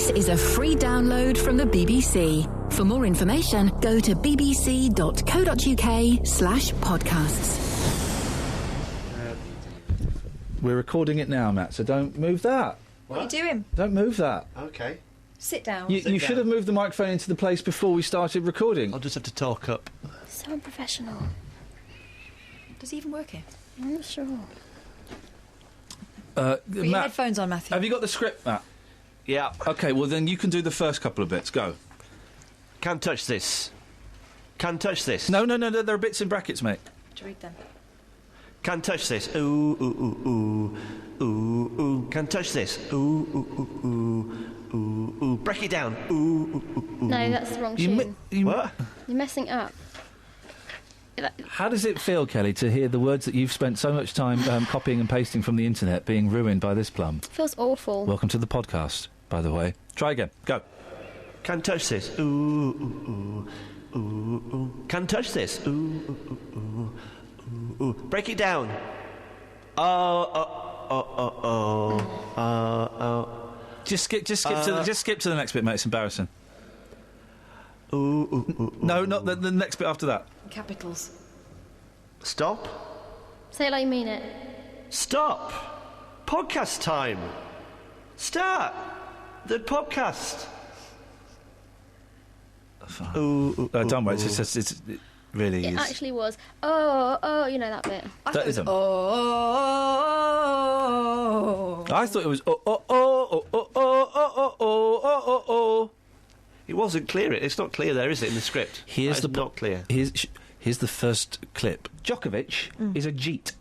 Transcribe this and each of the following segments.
This is a free download from the BBC. For more information, go to bbc.co.uk/podcasts. We're recording it now, Matt, so don't move that. What are you doing? Don't move that. Okay. Sit down. You should have moved the microphone into the place before we started recording. I'll just have to talk up. So unprofessional. Does he even work here? I'm not sure. Put your Matt, headphones on, Matthew. have you got the script, Matt? Yeah. OK, well then you can do the first couple of bits. Go. Can't touch this. Can't touch this. No, there are bits in brackets, mate. To read them. Can't touch this. Ooh, ooh, ooh, ooh. Ooh, ooh. Can't touch this. Ooh, ooh, ooh, ooh. Ooh, ooh. Break it down. Ooh, ooh, ooh, ooh. No, that's the wrong tune. What? You're messing up. How does it feel, Kelly, to hear the words that you've spent so much time copying and pasting from the internet being ruined by this plum? It feels awful. Welcome to the podcast, by the way. Try again. Go. Can't touch this. Ooh, ooh, ooh. Ooh, ooh. Can't touch this. Ooh, ooh, ooh, ooh. Ooh, ooh. Break it down. Just skip to the next bit, mate. It's embarrassing. Ooh, ooh, ooh, ooh. No, not the next bit after that. Capitals. Stop. Say it like you mean it. Stop. Podcast time. Start the podcast. Ooh, ooh, Don't worry. ooh. It really It is. actually was. Oh, you know that bit. That isn't. Oh. I thought it was oh. It wasn't clear. It's not clear there, is it, in the script? Here's That is not clear. Here's the first clip. Djokovic is a jeet.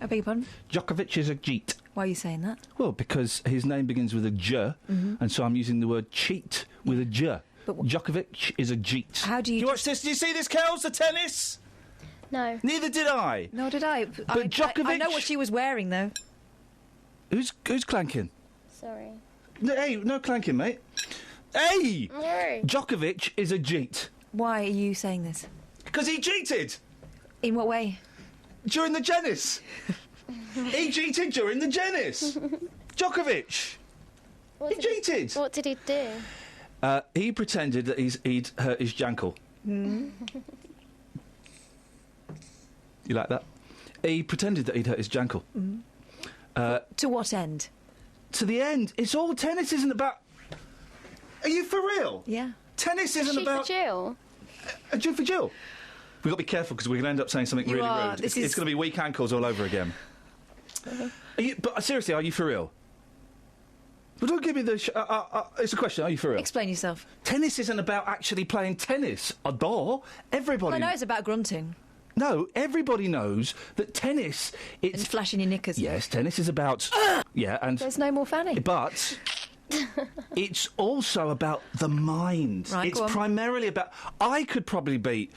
I beg your pardon? Djokovic is a jeet. Why are you saying that? Well, because his name begins with a J, and so I'm using the word cheat with a J. But Djokovic is a jeet. How do you... watch this? Do you see this, Kels, the tennis? No. Neither did I. Nor did I. But Djokovic... I know what she was wearing, though. Who's clanking? Sorry. No, hey, no clanking, mate. Hey! Sorry. Djokovic is a jeet. Why are you saying this? Because he cheated In what way? during the Genis. He cheated during the Genis. Djokovic. He cheated. What did he do? He pretended that he'd hurt his jankle. You like that? He pretended that he'd hurt his jankle. To what end? To the end. It's all tennis isn't about... Are you for real? Yeah. Tennis isn't about... For Jill? A Jill for Jill. We've got to be careful because we're going to end up saying something You really are. rude. This It's is- going to be weak ankles all over again. But seriously, are you for real? Well, don't give me the... it's a question. Are you for real? Explain yourself. Tennis isn't about actually playing tennis. Everybody... I know it's about grunting No, everybody knows that tennis... and flashing your knickers. Yes, tennis is about... Yeah, and... There's no more fanning. But... it's also about the mind. Right, it's go on. primarily about... I could probably beat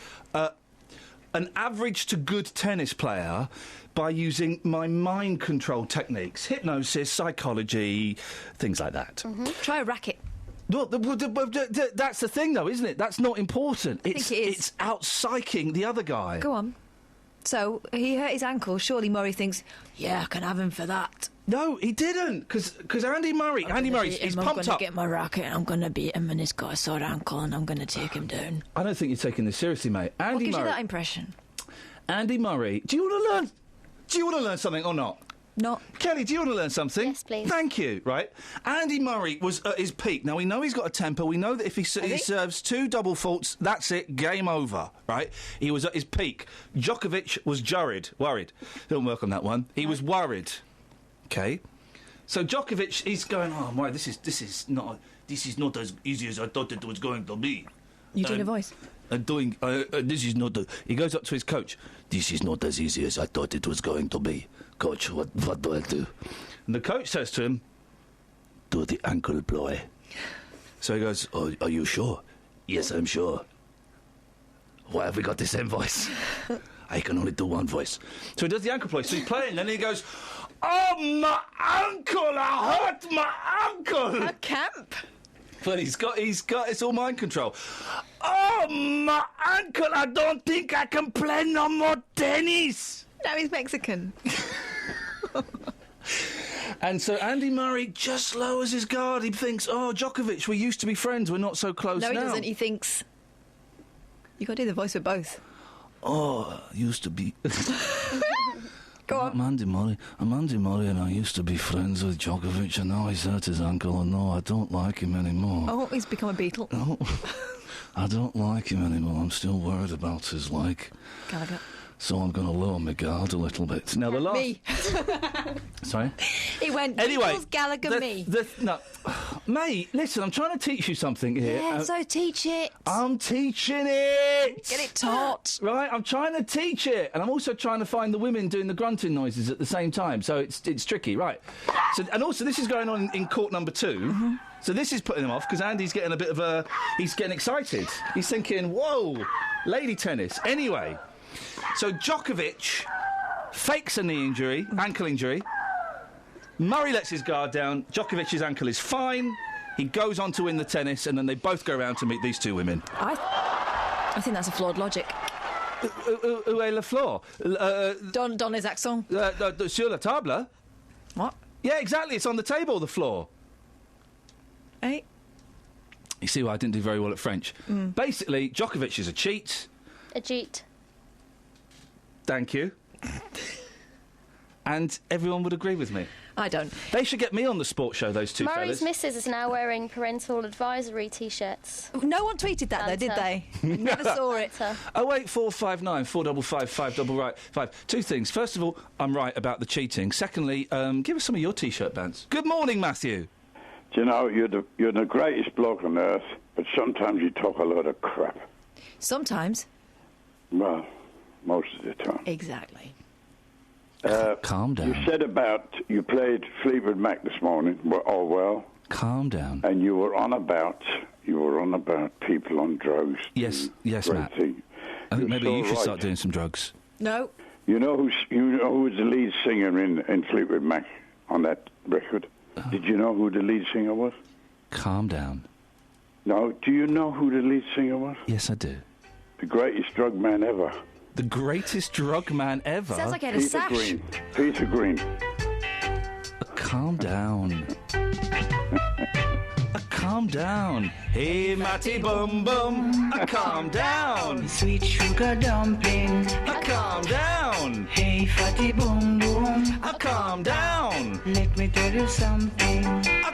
an average to good tennis player by using my mind control techniques. Hypnosis, psychology, things like that. Try a racket. Well, that's the thing, though, isn't it? That's not important. think it is. It's out-psyching the other guy. Go on. So, he hurt his ankle. Surely Murray thinks, yeah, I can have him for that. No, he didn't, because Andy Murray, he's I'm pumped gonna up. get my racket and I'm going to beat him and he's got a sore ankle and I'm going to take him down. I don't think you're taking this seriously, mate. What Andy gives Murray. you that impression? Andy Murray. Do you want to learn? Do you want to learn something or not? Not. Kelly, do you want to learn something? Yes, please. Thank you. Right. Andy Murray was at his peak. Now, we know he's got a temper. We know that if he serves two double faults, that's it, game over. Right? He was at his peak. Djokovic was worried. Don't work on that one. He was worried. Okay? So Djokovic, he's going, oh, my, this is not as easy as I thought it was going to be. You doing a voice? This is not... He goes up to his coach. This is not as easy as I thought it was going to be. Coach, what do I do? And the coach says to him, do the ankle ploy. So he goes, oh, are you sure? Yes, I'm sure. Why have we got the same voice? I can only do one voice. So he does the ankle ploy. So he's playing, and he goes, oh, my ankle! I hurt my ankle! A camp? But he's got it's all mind control. Oh, my ankle! I don't think I can play no more tennis. No, he's Mexican. And so Andy Murray just lowers his guard. He thinks, oh, Djokovic, we used to be friends. We're not so close now. No, he doesn't. He thinks... You got to do the voice with both. Oh, used to be... Go on. I'm Andy Murray and I used to be friends with Djokovic and now he's hurt his ankle and no, I don't like him anymore. Oh, he's become a Beatle. No, I don't like him anymore. I'm still worried about his leg. Gallagher. So I'm going to lower my guard a little bit. Now the last... Me. Sorry? He went, Anyway, Beatles, Gallagher, me. No. Mate, listen, I'm trying to teach you something here. Yeah, so teach it. I'm teaching it! Get it taught. Right, I'm trying to teach it. And I'm also trying to find the women doing the grunting noises at the same time. So it's tricky, right. So, and also, this is going on in court number 2. Mm-hmm. So this is putting him off, because Andy's getting a bit of a... He's getting excited. He's thinking, whoa, lady tennis. Anyway... So Djokovic fakes a knee injury, ankle injury. Murray lets his guard down. Djokovic's ankle is fine. He goes on to win the tennis, and then they both go round to meet these two women. I think that's a flawed logic. Où est la fleur? Dans les accents. Sur la table. What? Yeah, exactly. It's on the table, the floor. Hey. You see why I didn't do very well at French. Basically, Djokovic is a cheat. A cheat. Thank you. And everyone would agree with me. I don't. They should get me on the sports show, those two Murray's fellas. missus is now wearing parental advisory T-shirts. No one tweeted that, though, did they? Never saw it. 08459 455 555. Two things. First of all, I'm right about the cheating. Secondly, give us some of your T-shirt bands. Good morning, Matthew. Do you know, you're the greatest bloke on earth, but sometimes you talk a lot of crap. Sometimes. Well, most of the time. Exactly. Calm down. You said you played Fleetwood Mac this morning. Well. Calm down. And you were on about people on drugs. Yes, Matt. Thing. I think maybe you should right. start doing some drugs. No. You know who was the lead singer in Fleetwood Mac on that record? Did you know who the lead singer was? Calm down. No. Do you know who the lead singer was? Yes, I do. The greatest drug man ever. The greatest drug man ever? Sounds like he had a sash. Peter Green. Calm down. Calm down. Hey, Matty Bum Bum. Calm down. Sweet sugar dumpling. Calm down. Hey, fatty boom boom. Calm down. Let me tell you something.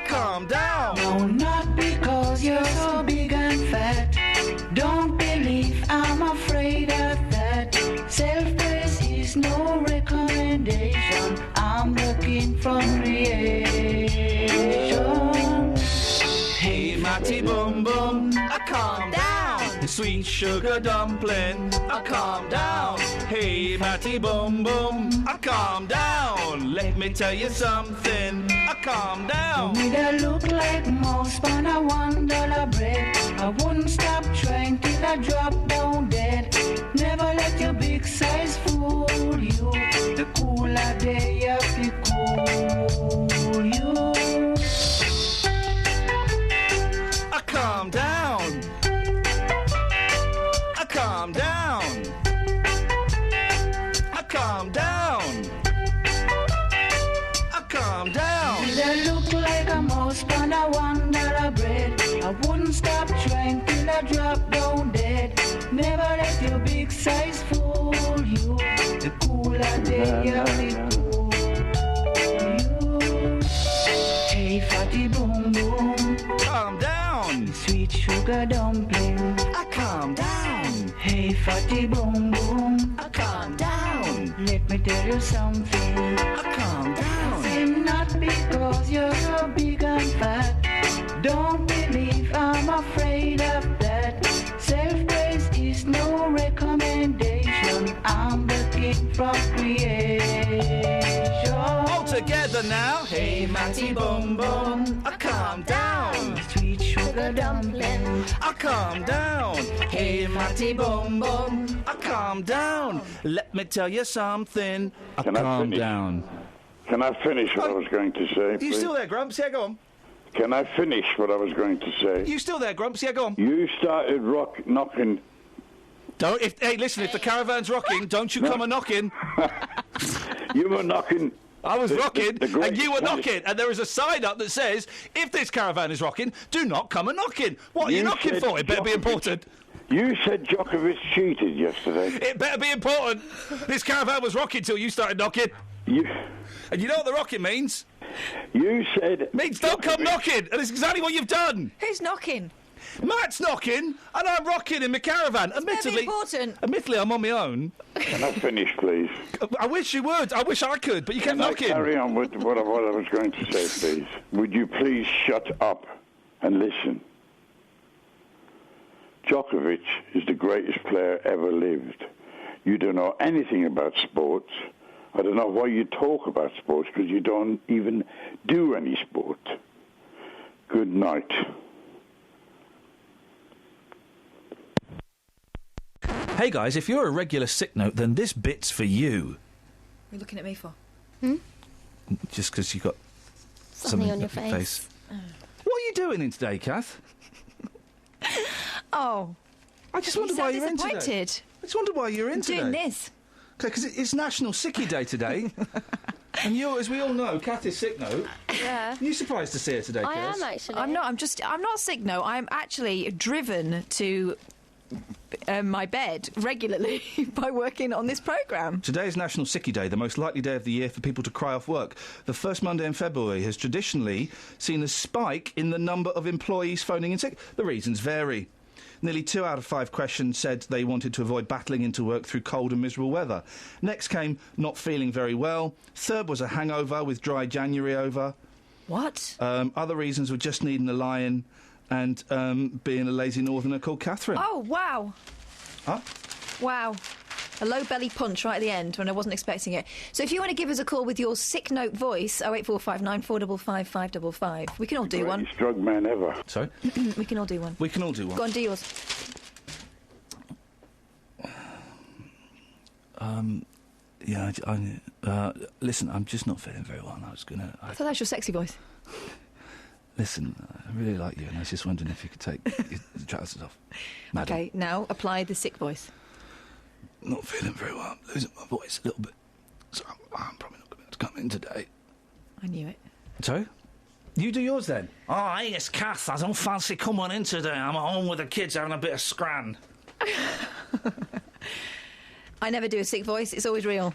Calm down. No, not because you're so big and fat. Don't believe I'm afraid of that. Self-praise is no recommendation. I'm looking for creation. Hey, Matty Boom Boom, calm down. Sweet sugar dumpling, calm down. Hey, Matty Boom Boom, calm down. Let me tell you something, calm down. Me that look like mouse on a $1 bread. I wouldn't stop trying till I drop down dead. Never let your big size fool you. The cooler day of the cool you. Calm down. Calm down. Calm down. Calm down. Me that look like a mouse on a $1 bread. I wouldn't stop trying till I drop down dead. Never let your big size fool you. The cooler day of the cool you. Hey, fatty boom boom. Calm down. Sweet sugar dumpling. Calm down. Hey, fatty boom boom. Calm down. Let me tell you something. Calm down. Say not because you're so big and fat. Don't believe I'm afraid of that. Self-praise is no recommendation. I'm looking for creation. All together now. Hey, Matty Boom Boom, calm down. Sweet sugar dumpling. Calm down. Hey, Matty Boom Boom, calm down. Let me tell you something. Can I Calm finish? down. Can I finish what I was going to say, You please? still there, Grumps? Yeah, go on. Can I finish what I was going to say? You still there, Grumps? Yeah, go on. You started knocking. Don't. Hey, listen. If the caravan's rocking, don't you come a knocking. You were knocking I was rocking, the great and you were tennis- knocking, and there is a sign up that says, if this caravan is rocking, do not come a knocking. What are you knocking said for? It better be Djokovic- important. You said Djokovic cheated yesterday. It better be important. This caravan was rocking till you started knocking. You, And you know what the rocking means? you said... It means don't come Djokovic- knocking, and it's exactly what you've done. Who's knocking? Matt's knocking, and I'm rocking in my caravan. Very important. Admittedly, I'm on my own. Can I finish, please? I wish you would. I wish I could, but you kept Can I knocking. carry on with what I was going to say, please? Would you please shut up and listen? Djokovic is the greatest player ever lived. You don't know anything about sports. I don't know why you talk about sports, because you don't even do any sport. Good night. Hey guys, if you're a regular sick note, then this bit's for you. What are you looking at me for? Just because you got Something on your up face. What are you doing in today, Kath? Oh, I just you wonder why sound you're in today. disappointed. I just wonder why you're in I'm today. doing this. Okay, because it's National Sickie Day today. And you, as we all know, Kath is sick note. Yeah. Are you surprised to see her today, I Kaz? am actually. I'm not. I'm not sick. No, I'm actually driven to my bed regularly by working on this programme. Today is National Sickie Day, the most likely day of the year for people to cry off work. The first Monday in February has traditionally seen a spike in the number of employees phoning in sick. The reasons vary. Nearly 2 out of 5 questions said they wanted to avoid battling into work through cold and miserable weather. Next came not feeling very well. Third was a hangover with dry January over. What? Other reasons were just needing a lie-in and being a lazy northerner called Catherine. Oh, wow. Huh? Wow. A low belly punch right at the end when I wasn't expecting it. So if you want to give us a call with your sick note voice, 08459 455 555. We can all do one. Greatest drug man ever. Sorry? We can all do one. We can all do one. Go on, do yours. Yeah, listen, I'm just not feeling very well. And I was going to... I thought that was your sexy voice. Listen, I really like you, and I was just wondering if you could take your trousers off. Madam. Okay, now apply the sick voice. Not feeling very well. I'm losing my voice a little bit. So I'm probably not going to be able to come in today. I knew it. Sorry? You do yours then. Oh, hey, it's Kath. I don't fancy coming in today. I'm at home with the kids having a bit of scran. I never do a sick voice. It's always real.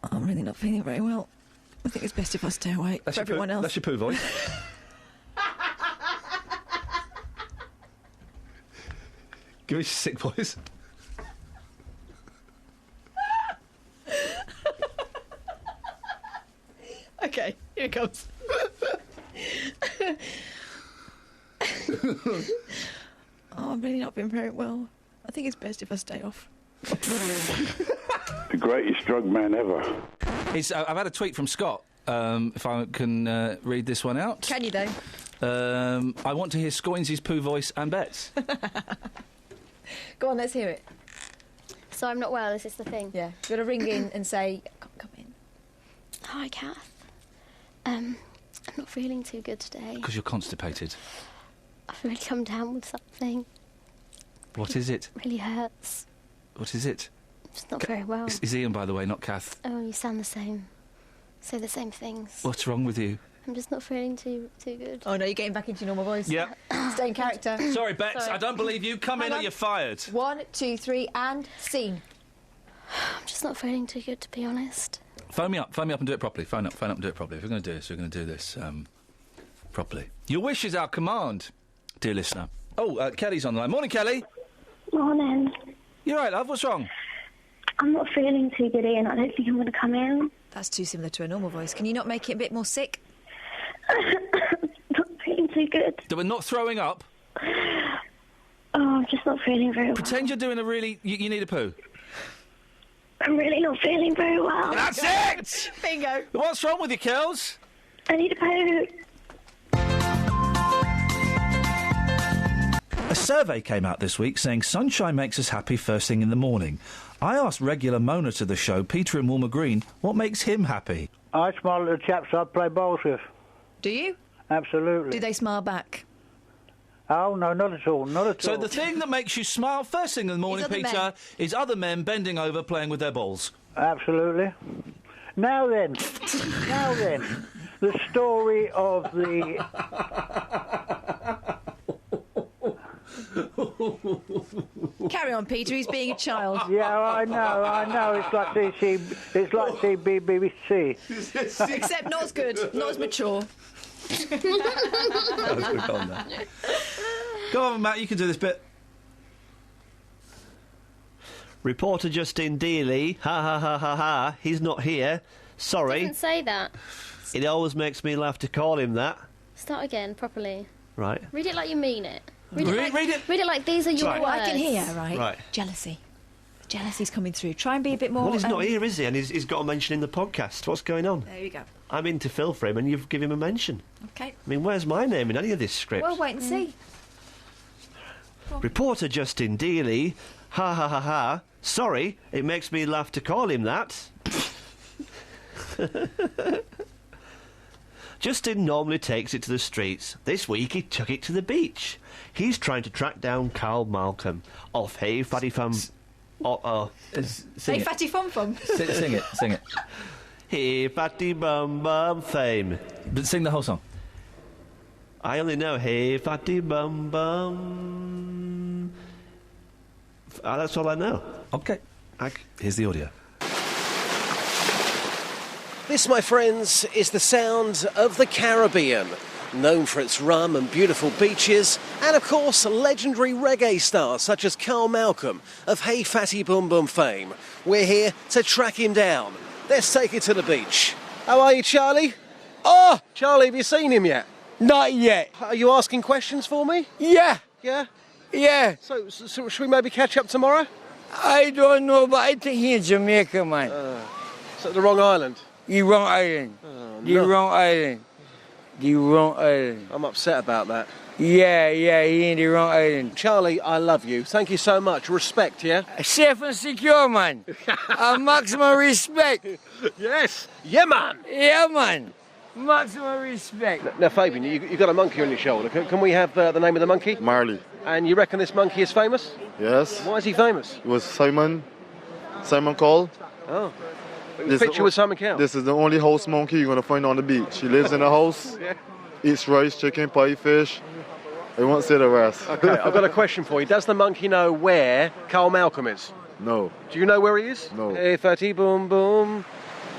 Oh, I'm really not feeling very well. I think it's best if I stay awake for everyone else. That's your poo voice. Give us your sick voice. Okay, here it comes. Oh, I'm really not feeling very well. I think it's best if I stay off. The greatest drug man ever. I've had a tweet from Scott. If I can read this one out. Can you, though? I want to hear Scoinsy's poo voice and Bet's. Go on, let's hear it. So I'm not well, is this the thing? Yeah. You've got to ring in and say, come in. Hi, Kath. I'm not feeling too good today. Because you're constipated. I've really come down with something. What is it? Really hurts. What is it? I'm just not very well. Is Ian, by the way, not Kath? Oh, you sound the same. Say the same things. What's wrong with you? I'm just not feeling too good. Oh, no, you're getting back into your normal voice. Yeah. Stay in character. Sorry, Bex, Sorry. I don't believe you. Come Hang in or on. you're fired. 1, 2, 3, and scene. I'm just not feeling too good, to be honest. Phone me up and do it properly. Phone up and do it properly. If we're going to do this, we're going to do this properly. Your wish is our command, dear listener. Oh, Kelly's on the line. Morning, Kelly. Morning. You're right, love. What's wrong? I'm not feeling too good, Ian. I don't think I'm going to come in. That's too similar to a normal voice. Can you not make it a bit more sick? Not feeling too good. That we're not throwing up. Oh, I'm just not feeling very well. Pretend you're doing a really... You need a poo. I'm really not feeling very well. That's it! Bingo. What's wrong with you, Kels? I need a poo. A survey came out this week saying sunshine makes us happy first thing in the morning. I asked regular moaner to the show, Peter in Walmer Green, what makes him happy. I smile at the chaps I play bowls with. Do you? Absolutely. Do they smile back? Oh, no, not at all, not at So all. the thing that makes you smile first thing in the morning, other Peter, men. is other men bending over playing with their balls. Absolutely. Now then, the story of the... Carry on, Peter. He's being a child. Yeah, I know. It's like BBC. Except not as good, not as mature. Go on, Matt, you can do this bit. Reporter Justin Dealey, ha ha ha ha ha, he's not here. Sorry. Didn't say that. It always makes me laugh to call him that. Start again, properly. Right. Read it like you mean it. Read it like these are your What words. I can hear, right? Right. Jealousy. Jealousy's coming through. Try and be a bit more... Well, he's not here, is he? And he's got a mention in the podcast. What's going on? There you go. I'm in to fill for him and you've given him a mention. Okay. I mean, where's my name in any of this script? Well, wait and see. Reporter Justin Dealey, ha ha ha ha. Sorry, it makes me laugh to call him that. Justin normally takes it to the streets. This week he took it to the beach. He's trying to track down Carl Malcolm off Hey Fatty Fum... Hey, Fatty Fum Fum. Sing it. Hey Fatty Bum Bum fame. But sing the whole song. I only know Hey Fatty Bum Bum. That's all I know. OK. Here's the audio. This, my friends, is the sound of the Caribbean, known for its rum and beautiful beaches, and of course legendary reggae stars such as Carl Malcolm of Hey Fatty Boom Boom fame. We're here to track him down. Let's take it to the beach. How are you, Charlie? Oh, Charlie, have you seen him yet? Not yet. Are you asking questions for me? Yeah. Yeah? Yeah. So should we maybe catch up tomorrow? I don't know, but I think he's in Jamaica, man. Is that the wrong island? The wrong island. Wrong island. The wrong island. I'm upset about that. Yeah, he in the wrong island. Charlie, I love you. Thank you so much. Respect, yeah? Safe and secure, man. Maximum respect. Yes. Yeah, man. Yeah, man. Maximum respect. Now, Fabian, you've got a monkey on your shoulder. Can we have the name of the monkey? Marley. And you reckon this monkey is famous? Yes. Why is he famous? It was Simon Cowell. Oh. Picture with Simon Cowell. This is the only house monkey you're going to find on the beach. He lives in a house, eats rice, chicken, pie, fish. I won't say the rest. Okay, I've got a question for you. Does the monkey know where Carl Malcolm is? No. Do you know where he is? No. Hey, fatty boom boom,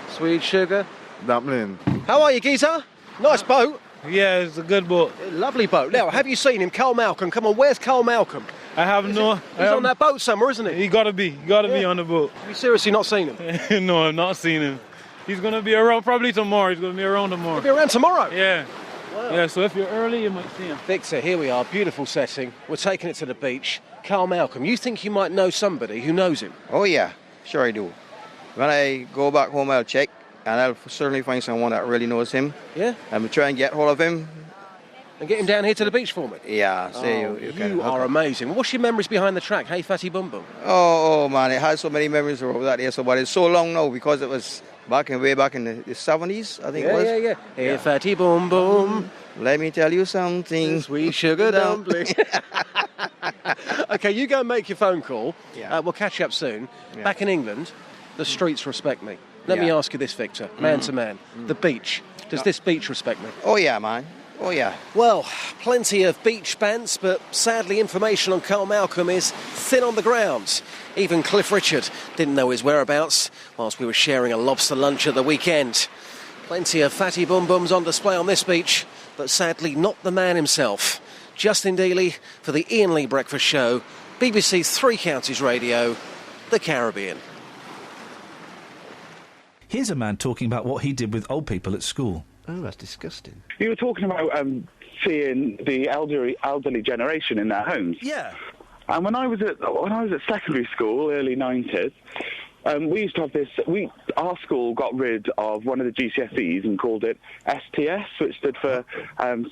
sweet sugar. Dumpling. How are you, geezer? Nice boat. Yeah, it's a good boat. Lovely boat. Now, have you seen him, Carl Malcolm? Come on, where's Carl Malcolm? I have no... He's on that boat somewhere, isn't he? He gotta be on the boat. Have you seriously not seen him? No, I've not seen him. He's gonna be around probably tomorrow. He's gonna be around tomorrow. He'll be around tomorrow? Yeah. Wow. Yeah, so if you're early, you might see him. Victor, here we are. Beautiful setting. We're taking it to the beach. Carl Malcolm, you think you might know somebody who knows him? Oh, yeah. Sure I do. When I go back home, I'll check, and I'll certainly find someone that really knows him. Yeah? And we'll try and get hold of him. And get him down here to the beach for me? Yeah. You are amazing. What's your memories behind the track? Hey, Fatty Bum Bum. Oh, man, it has so many memories of that there. But it's so long now because it was way back in the 70s, I think it was. Yeah. Hey, Fatty Bum Bum. Let me tell you something. Sweet sugar dumpling. Okay, you go and make your phone call. Yeah. We'll catch up soon. Yeah. Back in England, the streets respect me. Let me ask you this, Victor, man to man. The beach. Does this beach respect me? Oh, yeah, man. Oh, yeah. Well, plenty of beach bants, but sadly information on Carl Malcolm is thin on the ground. Even Cliff Richard didn't know his whereabouts whilst we were sharing a lobster lunch at the weekend. Plenty of fatty bum bums on display on this beach, but sadly not the man himself. Justin Dealey for the Iain Lee Breakfast Show, BBC Three Counties Radio, the Caribbean. Here's a man talking about what he did with old people at school. Oh, that's disgusting. You were talking about seeing the elderly generation in their homes. Yeah. And when I was at secondary school, early 90s, we used to have this. Our school got rid of one of the GCSEs and called it STS, which stood for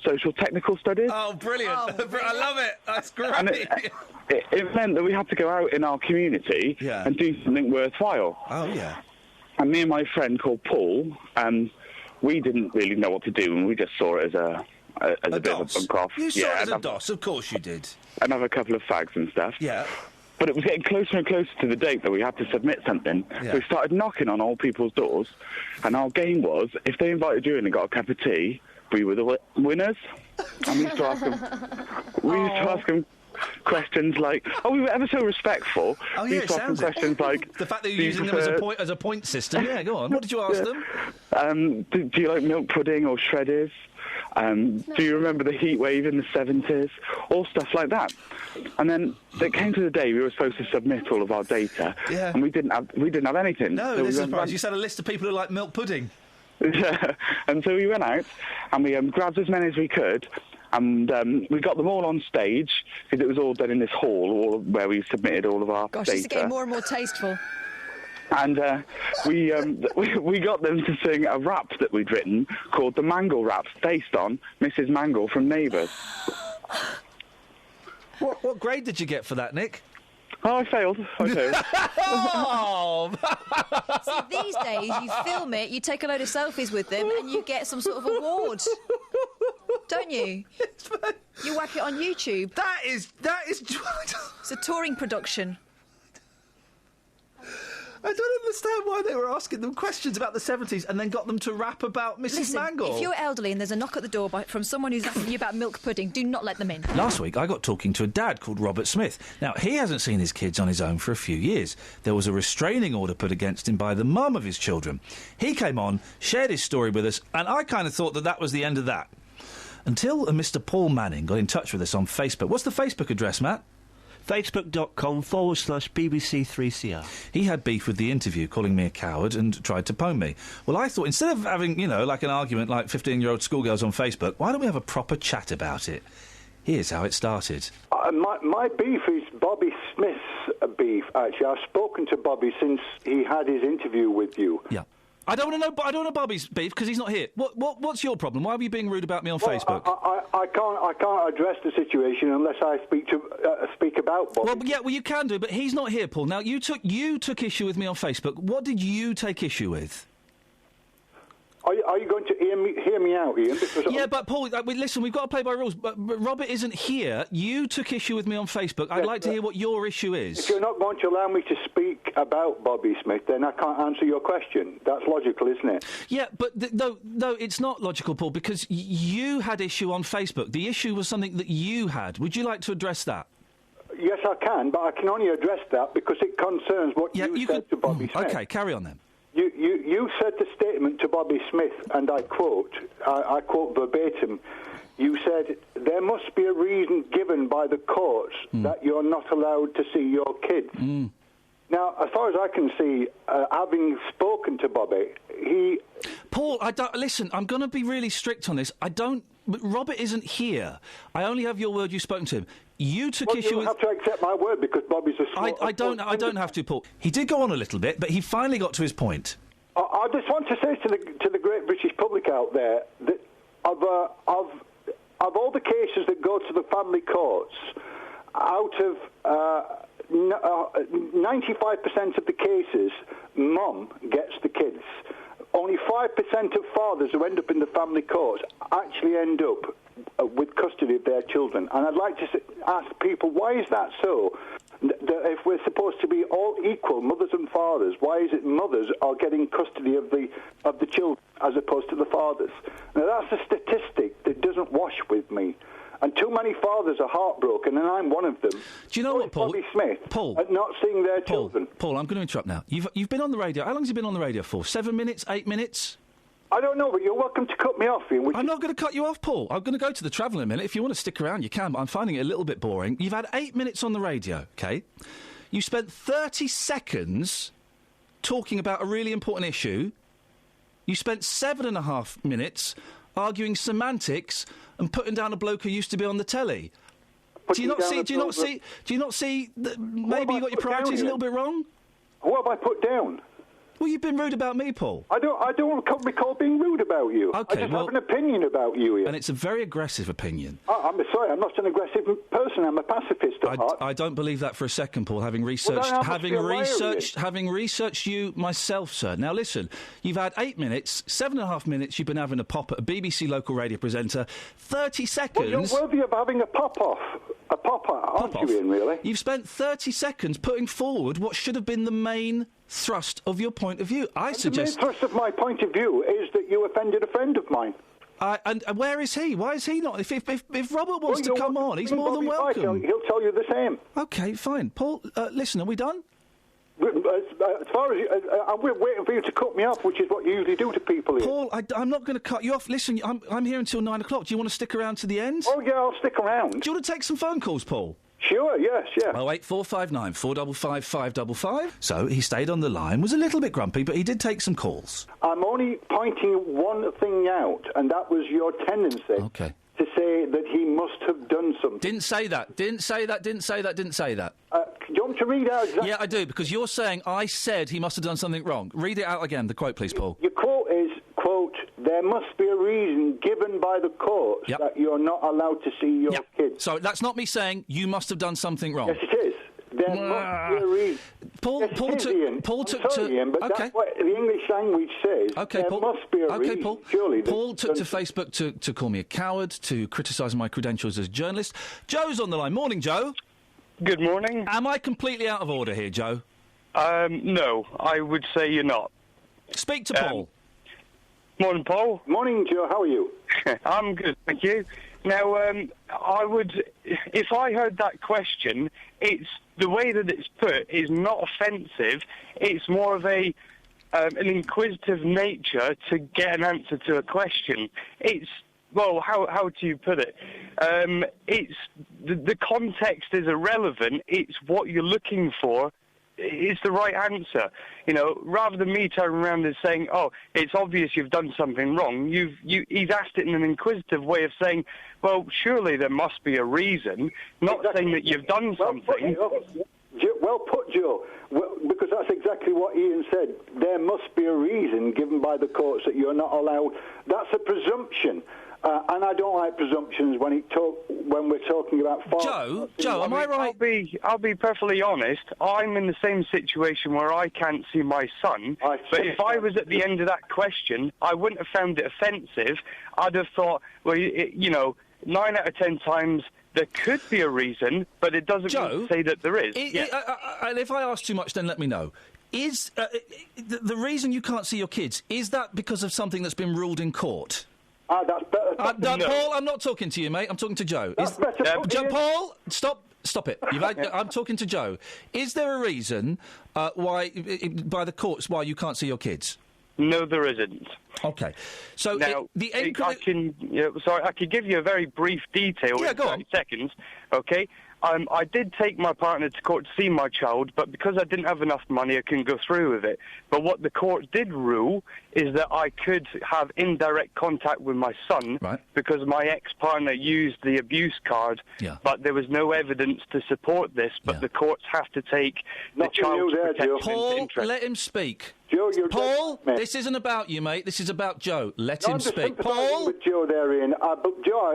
Social Technical Studies. Oh, brilliant! I love it. That's great. And it meant that we had to go out in our community and do something worthwhile. Oh yeah. And me and my friend called Paul, we didn't really know what to do, and we just saw it as a bit of a bunk off. You saw it as a DOS, of course you did. And have a couple of fags and stuff. Yeah. But it was getting closer and closer to the date that we had to submit something. Yeah. So we started knocking on old people's doors, and our game was, if they invited you in and got a cup of tea, we were the winners. And we used to ask them questions like, we were ever so respectful. Oh, We yeah, used it to ask them sounds it. questions like... The fact that you're do you using prefer- them as a point system. Yeah, go on. What did you ask them? Do you like milk pudding or shredders? Do you remember the heat wave in the 70s? All stuff like that. And then it came to the day we were supposed to submit all of our data, and we didn't have anything. No, So we this is went surprise. round- You said a list of people who like milk pudding. Yeah. And so we went out and we grabbed as many as we could, and we got them all on stage because it was all done in this hall where we submitted all of our Gosh, data. this is getting more and more tasteful. And we got them to sing a rap that we'd written called the Mangle Rap, based on Mrs. Mangle from Neighbours. What grade did you get for that, Nick? Oh, I failed. Oh! So these days, you film it, you take a load of selfies with them, and you get some sort of award. Don't you? You whack it on YouTube. That is... It's a touring production. I don't understand why they were asking them questions about the 70s and then got them to rap about Mrs. Listen, Mangle. if you're elderly and there's a knock at the door from someone who's asking you about milk pudding, do not let them in. Last week, I got talking to a dad called Robert Smith. Now, he hasn't seen his kids on his own for a few years. There was a restraining order put against him by the mum of his children. He came on, shared his story with us, and I kind of thought that was the end of that. Until Mr. Paul Manning got in touch with us on Facebook. What's the Facebook address, Matt? Facebook.com/BBC3CR. He had beef with the interview, calling me a coward and tried to pwn me. Well, I thought, instead of having, like an argument like 15-year-old schoolgirls on Facebook, why don't we have a proper chat about it? Here's how it started. My beef is Bobby Smith's beef, actually. I've spoken to Bobby since he had his interview with you. Yeah. I don't want to know Bobby's beef because he's not here. What's your problem? Why are you being rude about me on Facebook? I can't address the situation unless I speak about Bobby. Well, you can do, but he's not here, Paul. Now, you took issue with me on Facebook. What did you take issue with? Are you going to hear me out, Ian? Yeah, but Paul, listen, we've got to play by rules. But Robert isn't here. You took issue with me on Facebook. I'd like to hear what your issue is. If you're not going to allow me to speak about Bobby Smith, then I can't answer your question. That's logical, isn't it? Yeah, but no, it's not logical, Paul, because you had issue on Facebook. The issue was something that you had. Would you like to address that? Yes, I can, but I can only address that because it concerns what you said to Bobby Smith. OK, carry on then. You said the statement to Bobby Smith, and I quote verbatim, you said, there must be a reason given by the courts that you're not allowed to see your kids. Now, as far as I can see, having spoken to Bobby, he... Paul, listen, I'm going to be really strict on this. Robert isn't here. I only have your word. You've spoken to him. You took issue with... You have to accept my word because Bobby's a... I don't have to, Paul. He did go on a little bit, but he finally got to his point. I just want to say to the great British public out there that of all the cases that go to the family courts, out of 95% of the cases, mum gets the kids. Only 5% of fathers who end up in the family courts actually end up with custody of their children. And I'd like to ask people, why is that so? If we're supposed to be all equal, mothers and fathers, why is it mothers are getting custody of the children as opposed to the fathers? Now, that's a statistic that doesn't wash with me. And too many fathers are heartbroken, and I'm one of them. Do you know what, Paul? Bobby Smith, Paul, at not seeing their children. Paul, I'm going to interrupt now. You've been on the radio. How long have you been on the radio for? 7 minutes? 8 minutes? I don't know, but you're welcome to cut me off, Ian. I'm not going to cut you off, Paul. I'm going to go to the Travel in a minute. If you want to stick around, you can, but I'm finding it a little bit boring. You've had 8 minutes on the radio, OK? You spent 30 seconds talking about a really important issue. You spent 7.5 minutes arguing semantics and putting down a bloke who used to be on the telly. Do you not see that maybe you got your priorities a little bit wrong? What have I put down? Well, you've been rude about me, Paul. I don't recall being rude about you. Okay, I just have an opinion about you, Ian. And it's a very aggressive opinion. I'm sorry, I'm not an aggressive person. I'm a pacifist at heart. I don't believe that for a second, Paul. Having researched you myself, sir. Now listen, you've had 8 minutes, 7.5 minutes. You've been having a pop at a BBC local radio presenter. 30 seconds. Well, you're worthy of having a pop off. A pop-off, aren't you, Ian, really? You've spent 30 seconds putting forward what should have been the main thrust of your point of view. The main thrust of my point of view is that you offended a friend of mine. And where is he? Why is he not? If Robert wants to come on, he's more than welcome. He'll tell you the same. OK, fine. Paul, listen, are we done? As far as we're waiting for you to cut me off, which is what you usually do to people here. Paul, I'm not going to cut you off. Listen, I'm here until 9 o'clock. Do you want to stick around to the end? Oh, yeah, I'll stick around. Do you want to take some phone calls, Paul? Sure, yes, yeah. 08459 455 555. So he stayed on the line, was a little bit grumpy, but he did take some calls. I'm only pointing one thing out, and that was your tendency to say that he must have done something. Didn't say that. Do you want me to read out exactly? Yeah, I do, because you're saying I said he must have done something wrong. Read it out again, the quote, please, Paul. Your quote is, quote, there must be a reason given by the courts that you're not allowed to see your kids. So that's not me saying you must have done something wrong. Yes, it is. There must be a reason. Paul took Ian, but that's what the English language says. There must be a reason. Paul. Surely Paul took to Facebook to call me a coward, to criticise my credentials as a journalist. Joe's on the line. Morning, Joe. Good morning. Am I completely out of order here, Joe? No, I would say you're not. Speak to Paul. Morning, Paul. Morning, Joe. How are you? I'm good, thank you. Now, I would, if I heard that question, it's the way that it's put is not offensive. It's more of an inquisitive nature to get an answer to a question. It's, well, how do you put it? It's the context is irrelevant. It's what you're looking for. It's the right answer. You know, rather than me turning around and saying, "Oh, it's obvious you've done something wrong," he's asked it in an inquisitive way of saying, "Well, surely there must be a reason," not saying that you've done something. Well put, Joe. Well, because that's exactly what Ian said. There must be a reason given by the courts that you're not allowed. That's a presumption. And I don't like presumptions when we're talking about Joe, am I right? I'll be perfectly honest. I'm in the same situation where I can't see my son. But if I was at the end of that question, I wouldn't have found it offensive. I'd have thought, well, 9 out of 10 times there could be a reason, but it doesn't say that there is. And if I ask too much, then let me know. Is the reason you can't see your kids, is that because of something that's been ruled in court? That's better. No. Paul, I'm not talking to you, mate. I'm talking to Joe. That's better. Paul, stop it. I'm talking to Joe. Is there a reason why, by the courts, why you can't see your kids? No, there isn't. Okay. So now, I could give you a very brief detail in 30 seconds. Okay. I did take my partner to court to see my child, but because I didn't have enough money, I couldn't go through with it. But what the court did rule is that I could have indirect contact with my son because my ex-partner used the abuse card, but there was no evidence to support this, but the courts have to take the child's protection Paul, interest. let him speak. Joe, you're Paul, this isn't about you, mate. This is about Joe. Let him speak. Paul, with Joe there, Ian.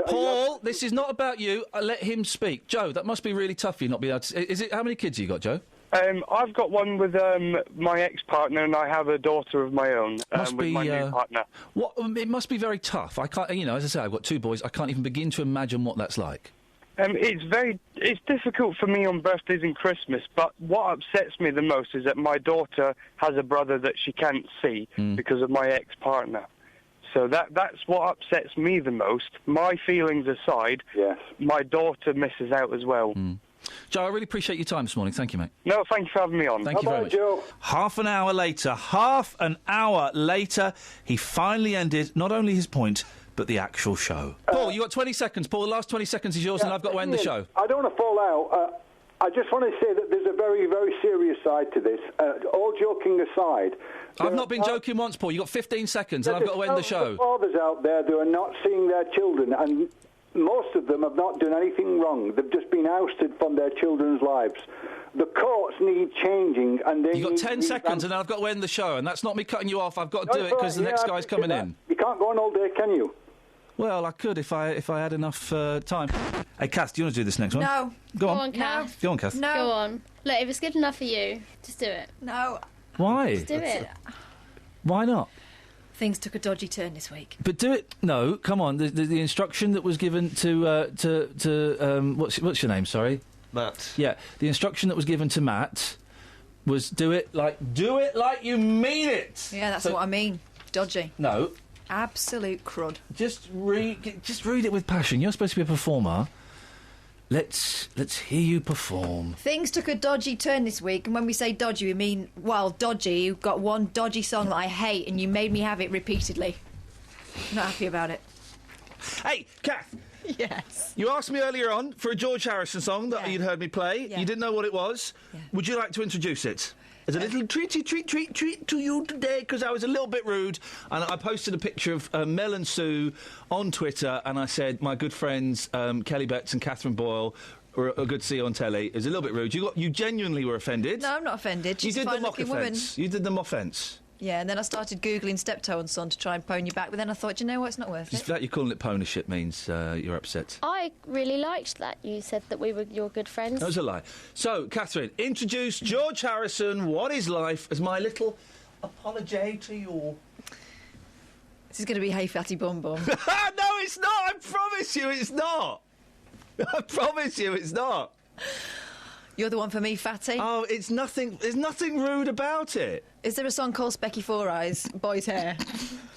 Paul, this is not about you. Let him speak. Joe, that must be really tough for you not being able to... Is it? How many kids have you got, Joe? I've got one with my ex-partner, and I have a daughter of my own with my new partner. It must be very tough. I can't, as I say, I've got two boys. I can't even begin to imagine what that's like. It's difficult for me on birthdays and Christmas, but what upsets me the most is that my daughter has a brother that she can't see because of my ex-partner. So that's what upsets me the most. My feelings aside, my daughter misses out as well. Joe, I really appreciate your time this morning. Thank you, mate. No, thank you for having me on. Thank you very much. Joe. Half an hour later, he finally ended not only his point, but the actual show. Paul, you got 20 seconds. Paul, the last 20 seconds is yours, and I've got to end the show. I don't want to fall out. I just want to say that there's a very, very serious side to this. All joking aside... I've not been joking once, Paul. You've got 15 seconds, and I've got to end the show. There's fathers out there that are not seeing their children, and most of them have not done anything wrong. They've just been ousted from their children's lives. The courts need changing, and they... You've got 10 seconds, and then I've got to end the show, and that's not me cutting you off. I've got to do it because the next guy's coming in. You can't go on all day, can you? Well, I could if I had enough time. Hey, Kath, do you want to do this next one? No. Go on. Go on, Kath. Go on, Kath. No. Go on. Look, if it's good enough for you, just do it. No. Why? Just do it. Why not? Things took a dodgy turn this week. But do it. No, come on. The instruction that was given to what's your name? Sorry, Matt. Yeah, the instruction that was given to Matt was do it like you mean it. Yeah, that's what I mean. Dodgy. No. Absolute crud. Just read it with passion. You're supposed to be a performer. Let's hear you perform. Things took a dodgy turn this week, and when we say dodgy, we mean, well, dodgy. You've got one dodgy song that I hate, and you made me have it repeatedly. Not happy about it. Hey, Kath. Yes. You asked me earlier on for a George Harrison song that you'd heard me play. Yeah. You didn't know what it was. Yeah. Would you like to introduce it? As a little treat to you today, because I was a little bit rude, and I posted a picture of Mel and Sue on Twitter, and I said, my good friends Kelly Betts and Catherine Boyle are good to see you on telly. It was a little bit rude. You genuinely were offended. No, I'm not offended. You She's did a the mock fine-looking woman. offence. You did the mock offence. Yeah, and then I started Googling Steptoe and Son to try and pwn you back, but then I thought, you know what, it's not worth Just it. that you're calling it pony shit means you're upset. I really liked that you said that we were your good friends. That was a lie. So, Catherine, introduce George Harrison, What Is Life, as my little apology to you. This is going to be Hey Fatty Bum Bum. No, it's not! I promise you it's not! I promise you it's not! You're the one for me, Fatty. Oh, it's nothing. There's nothing rude about it. Is there a song called Specky Four Eyes, Boy's Hair?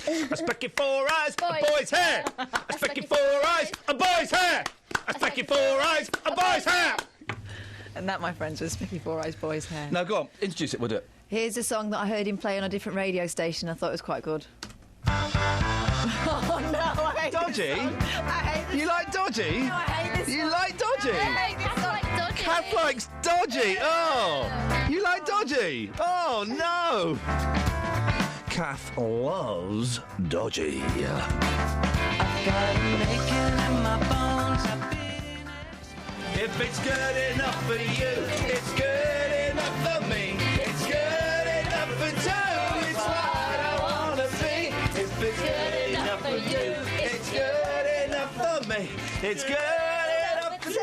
A specky four eyes, a boy's hair. A specky four eyes, a boy's hair. A specky four eyes, a boy's hair. And that, my friends, was Specky Four Eyes, Boy's Hair. Now, go on, introduce it, we'll do it. Here's a song that I heard him play on a different radio station. I thought it was quite good. Oh, no, I hate Dodgy? this song. I hate this You like Dodgy? No, I hate this You song. like Dodgy? I hate this song. Kath likes Dodgy. Oh, you like Dodgy? Oh, no. Kath loves Dodgy. If it's good enough for you, it's good enough for me. It's good enough for two. It's what I want to be. If it's good enough for you, it's good enough for me. It's good enough for two.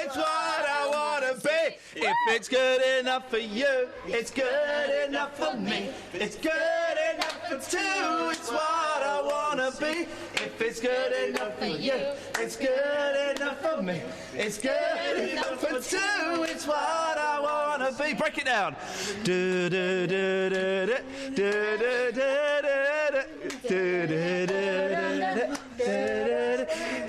It's what I want to be. If it's good enough for you, it's good enough for me. It's good enough for two. It's what I want to be. If it's good enough for you, it's good enough for me. It's good enough for two. It's what I want to be. Break it down. Do do do do do do do do do do do.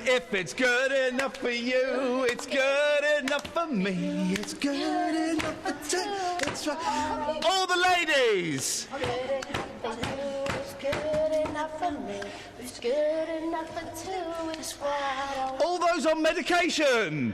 If it's good enough for you, it's good enough for me. It's good enough for two. It's right. All the ladies. It's good enough for me. It's good enough for two. It's what I want. All those on medication.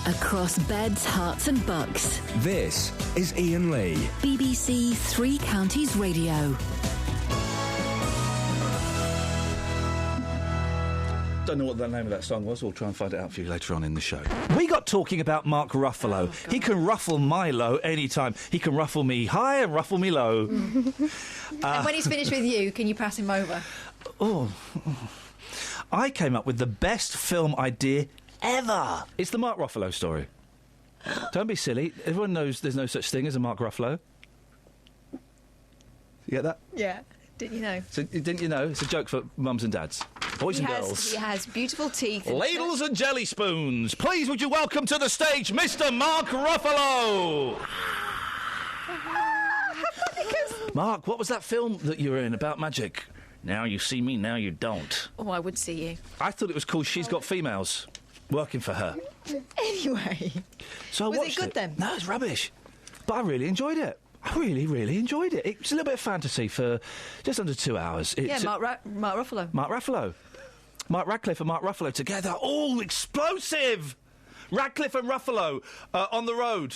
Across beds, hearts and bucks. This is Iain Lee. BBC Three Counties Radio. Don't know what the name of that song was. We'll try and find it out for you later on in the show. We got talking about Mark Ruffalo. He can ruffle my low anytime. He can ruffle me high and ruffle me low. And when he's finished with you, can you pass him over? Oh. I came up with the best film idea ever. It's the Mark Ruffalo story. Don't be silly. Everyone knows there's no such thing as a Mark Ruffalo. You get that? Yeah. Didn't you know? So, didn't you know? It's a joke for mums and dads. Boys and girls. He has beautiful teeth. Ladles and jelly spoons. Please would you welcome to the stage Mr. Mark Ruffalo. Mark, what was that film that you were in about magic? Now you see me, now you don't. Oh, I would see you. I thought it was called She's Got Females working for her. Anyway. So I Was it watched good then? No, it's rubbish. But I really enjoyed it. I really, really enjoyed it. It was a little bit of fantasy for just under 2 hours. Yeah, Mark Ruffalo. Mark Ruffalo. Mark Radcliffe and Mark Ruffalo together, all explosive! Radcliffe and Ruffalo on the road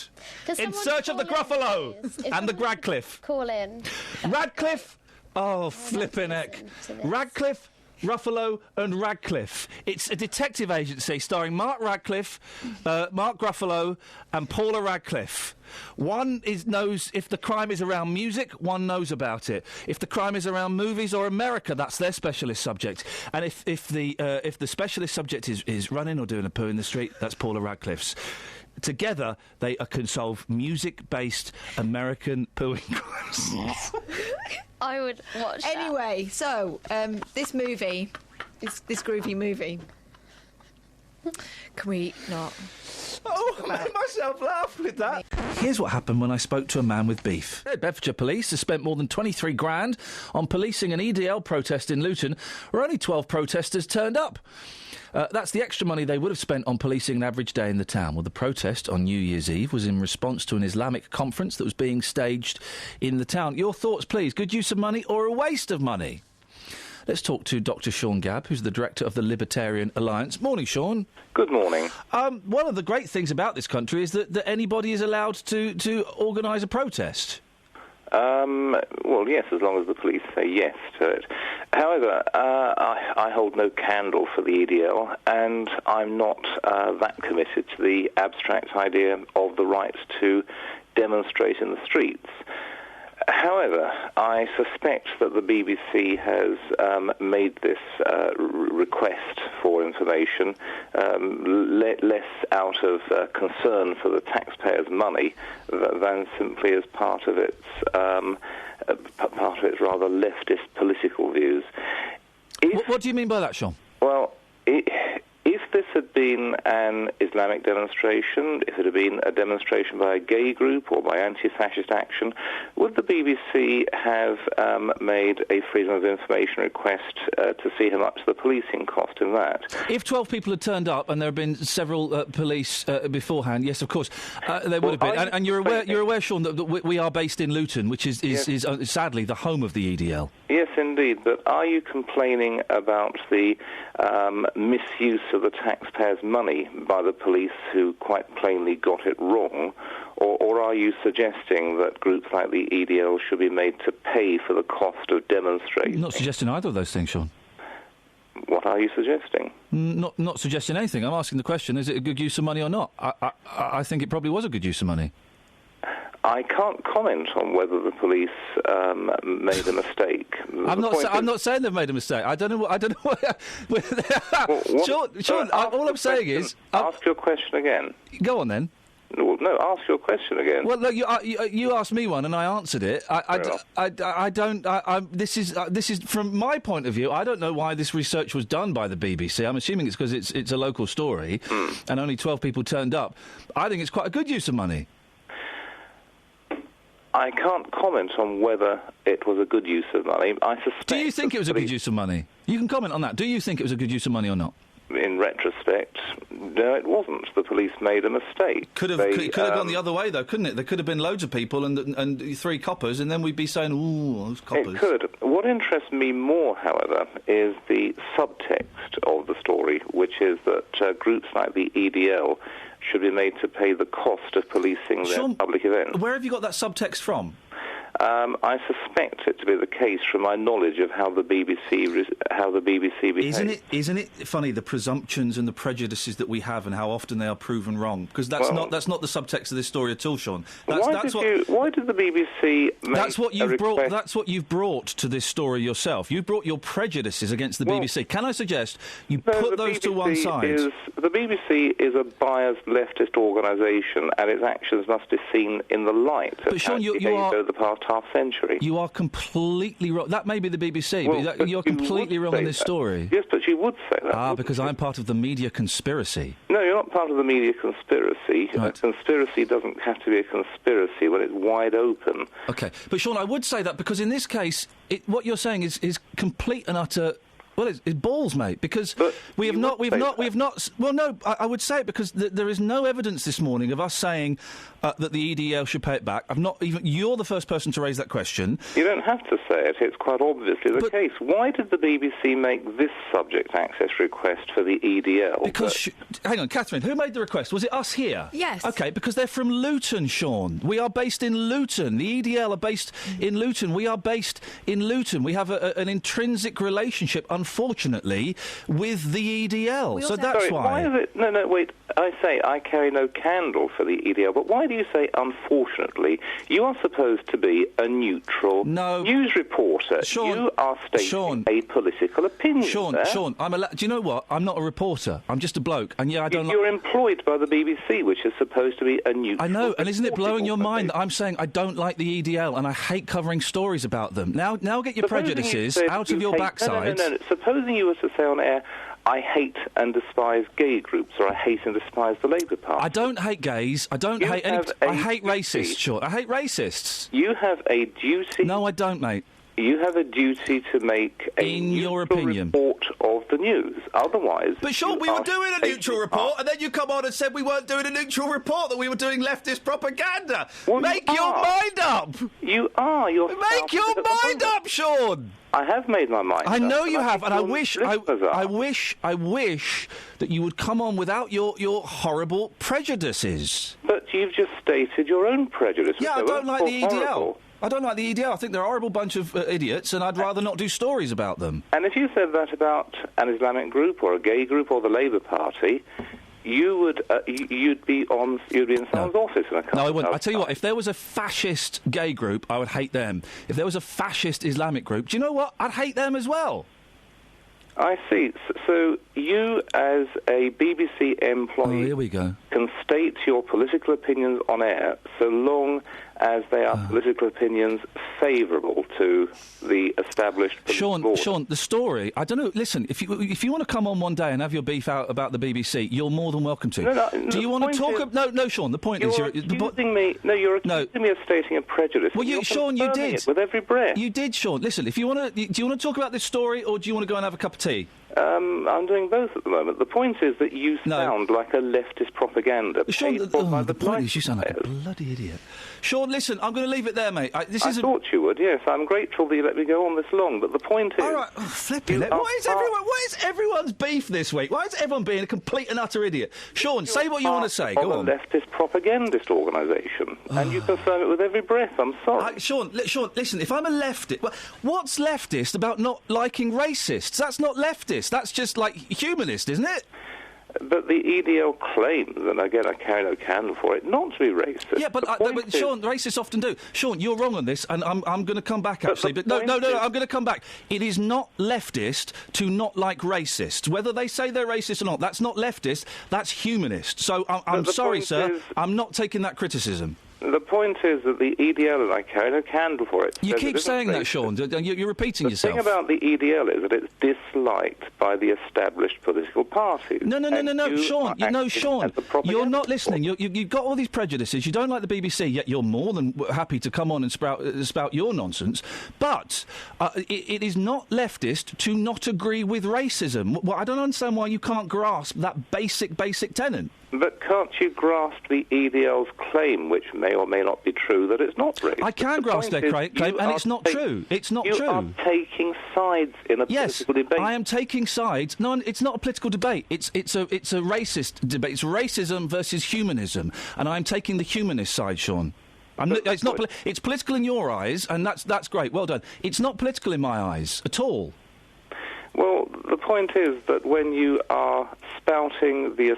in search of the Gruffalo and the Radcliffe. Call in. Radcliffe, oh, flippin' heck. Radcliffe Ruffalo and Radcliffe. It's a detective agency starring Mark Radcliffe, Mark Ruffalo and Paula Radcliffe. One knows if the crime is around music, one knows about it. If the crime is around movies or America, that's their specialist subject. And if the specialist subject is running or doing a poo in the street, that's Paula Radcliffe's. Together, they can solve music-based American pooing crimes. I would watch that. Anyway, so, this movie, this groovy movie, can we not... Oh, I made myself laugh with that. Here's what happened when I spoke to a man with beef. Bedfordshire Police has spent more than 23 grand on policing an EDL protest in Luton, where only 12 protesters turned up. That's the extra money they would have spent on policing an average day in the town. Well, the protest on New Year's Eve was in response to an Islamic conference that was being staged in the town. Your thoughts, please. Good use of money or a waste of money? Let's talk to Dr. Sean Gabb, who's the director of the Libertarian Alliance. Morning, Sean. Good morning. One of the great things about this country is that anybody is allowed to organise a protest. Well, yes, as long as the police say yes to it. However, I hold no candle for the EDL, and I'm not that committed to the abstract idea of the right to demonstrate in the streets. However, I suspect that the BBC has made this request for information less out of concern for the taxpayers' money than simply as part of its rather leftist political views. What do you mean by that, Sean? Well, if this had been an Islamic demonstration, if it had been a demonstration by a gay group or by anti-fascist action, would the BBC have made a freedom of information request to see how much the policing cost in that? If 12 people had turned up and there had been several police beforehand, yes, of course, there would have been. And you're aware, Sean, that we are based in Luton, which is sadly the home of the EDL. Yes, indeed. But are you complaining about the misuse of the taxpayers' money by the police who quite plainly got it wrong? Or are you suggesting that groups like the EDL should be made to pay for the cost of demonstrating? Not suggesting either of those things, Sean. What are you suggesting? Not suggesting anything. I'm asking the question, is it a good use of money or not? I think it probably was a good use of money. I can't comment on whether the police made a mistake. I'm not saying they've made a mistake. I don't know what. Sean, all I'm saying is, ask your question again. Go on then. No, ask your question again. Well, look, you asked me one and I answered it. This is from my point of view. I don't know why this research was done by the BBC. I'm assuming it's because it's a local story, and only 12 people turned up. I think it's quite a good use of money. I can't comment on whether it was a good use of money. I suspect. Do you think it was a good use of money? You can comment on that. Do you think it was a good use of money or not? In retrospect, no, it wasn't. The police made a mistake. Could have gone the other way, though, couldn't it? There could have been loads of people and 3 coppers, and then we'd be saying, ooh, those coppers. It could. What interests me more, however, is the subtext of the story, which is that groups like the EDL should be made to pay the cost of policing their public events. Where have you got that subtext from? I suspect it to be the case from my knowledge of how the BBC behaves. Isn't it funny, the presumptions and the prejudices that we have and how often they are proven wrong? Because that's not the subtext of this story at all, Sean. Why did the BBC make That's what you've brought to this story yourself. You brought your prejudices against the BBC. Can I suggest you put those to one side? The BBC is a biased leftist organisation, and its actions must be seen in the light of how it behaved over the past half-century. You are completely wrong. That may be the BBC, but you're completely wrong in this story. Yes, but you would say that. Because I'm part of the media conspiracy. No, you're not part of the media conspiracy. Right. A conspiracy doesn't have to be a conspiracy when it's wide open. OK. But, Sean, I would say that because in this case, what you're saying is complete and utter... Well, it's balls, mate, because we've not. Well, no, I would say it because there is no evidence this morning of us saying that the EDL should pay it back. You're the first person to raise that question. You don't have to say it. It's quite obviously the case. Why did the BBC make this subject access request for the EDL? Because hang on, Catherine, who made the request? Was it us here? Yes. OK, because they're from Luton, Sean. We are based in Luton. The EDL are based in Luton. We are based in Luton. We have an intrinsic relationship, unfortunately, with the EDL. So that's Sorry, why is it... No, wait. I say I carry no candle for the EDL, but why do you say unfortunately? You are supposed to be a neutral news reporter. Sean, you are stating a political opinion. Sean, do you know what? I'm not a reporter. I'm just a bloke. And yeah, I don't. You're employed by the BBC, which is supposed to be a neutral. I know, and isn't it blowing your mind that I'm saying I don't like the EDL and I hate covering stories about them? Now get your prejudices out of your backside. No. Supposing you were to say on air, I hate and despise gay groups, or I hate and despise the Labour Party. I don't hate gays. I don't hate any. I hate racists. Sure, I hate racists. You have a duty. No, I don't, mate. You have a duty to make a neutral report of the news. Otherwise, but Sean, we were doing a neutral report, and then you come on and said we weren't doing a neutral report; that we were doing leftist propaganda. Make your mind up. You are. Make your mind up, Sean. I have made my mind up. I know you have, and I wish that you would come on without your horrible prejudices. But you've just stated your own prejudice. Yeah, I don't like the EDL. Horrible. I don't like the EDL. I think they're a horrible bunch of idiots, and I'd rather not do stories about them. And if you said that about an Islamic group or a gay group or the Labour Party, you'd be in someone's office in a couple. No, I wouldn't. I tell you what, if there was a fascist gay group, I would hate them. If there was a fascist Islamic group, do you know what? I'd hate them as well. I see. So you, as a BBC employee, here we go, can state your political opinions on air so long as they are political opinions favourable to the established order. Sean, the story, I don't know, listen, if you want to come on one day and have your beef out about the BBC, you're more than welcome to. No, do you want to talk... No, Sean, the point is... You're accusing me of stating a prejudice. Well, Sean, you did. It with every breath. You did, Sean. Listen, do you want to talk about this story, or do you want to go and have a cup of tea? I'm doing both at the moment. The point is that you sound like a leftist propaganda. Sean, the point is you sound like a bloody idiot. Sean, listen, I'm going to leave it there, mate. I thought you would, yes. I'm grateful that you let me go on this long, but the point is... All right, flipping it. What is everyone's beef this week? Why is everyone being a complete and utter idiot? Sean, say what you want to say. Go on. A leftist propagandist organisation, and you confirm it with every breath. I'm sorry. Sean, listen, if I'm a leftist... What's leftist about not liking racists? That's not leftist. That's just, like, humanist, isn't it? But the EDL claims, and again, I carry no candle for it, not to be racist. Yeah, but Sean, racists often do. Sean, you're wrong on this, and I'm going to come back, actually. But no, I'm going to come back. It is not leftist to not like racists. Whether they say they're racist or not, that's not leftist, that's humanist. So I'm sorry, sir, I'm not taking that criticism. The point is that the EDL, and I carry no candle for it... You keep saying that, Sean. You're repeating yourself. The thing about the EDL is that it's disliked by the established political parties. No, Sean. Sean, you're not listening. You've got all these prejudices. You don't like the BBC, yet you're more than happy to come on and spout your nonsense. But it is not leftist to not agree with racism. Well, I don't understand why you can't grasp that basic tenet. But can't you grasp the EDL's claim, which may or may not be true, that it's not racist? I can grasp their claim, and it's not true. It's not true. You are taking sides in a political debate. I am taking sides. No, it's not a political debate. It's a racist debate. It's racism versus humanism, and I'm taking the humanist side, Sean. It's political in your eyes, and that's great. Well done. It's not political in my eyes at all. Well, the point is that when you are spouting the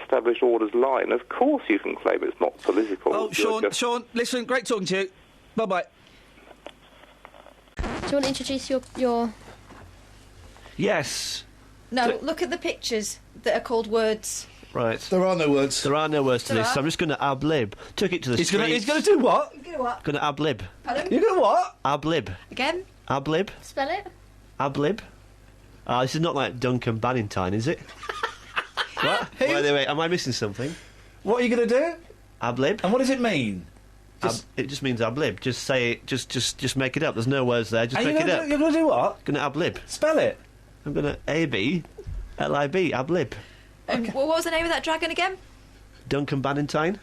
established order's line, of course you can claim it's not political. Oh, Sean, listen, great talking to you. Bye-bye. Do you want to introduce your... Yes. No, look at the pictures that are called words. Right. There are no words. There are no words to this, so I'm just going to ab-lib. Took it to the streets. He's going to do what? You're going to what? Going to ab-lib. Pardon? You're going to what? Ab-lib. Again? Ab-lib. Spell it. Ab-lib. This is not like Duncan Bannatyne, is it? What? Wait, am I missing something? What are you going to do? Ab-lib. And what does it mean? It just means ab-lib. Just say it, just make it up. There's no words there, just make it up. You're going to do what? Going to ab-lib. Spell it. I'm going to A-B-L-I-B, ab-lib. And what was the name of that dragon again? Duncan Bannatyne.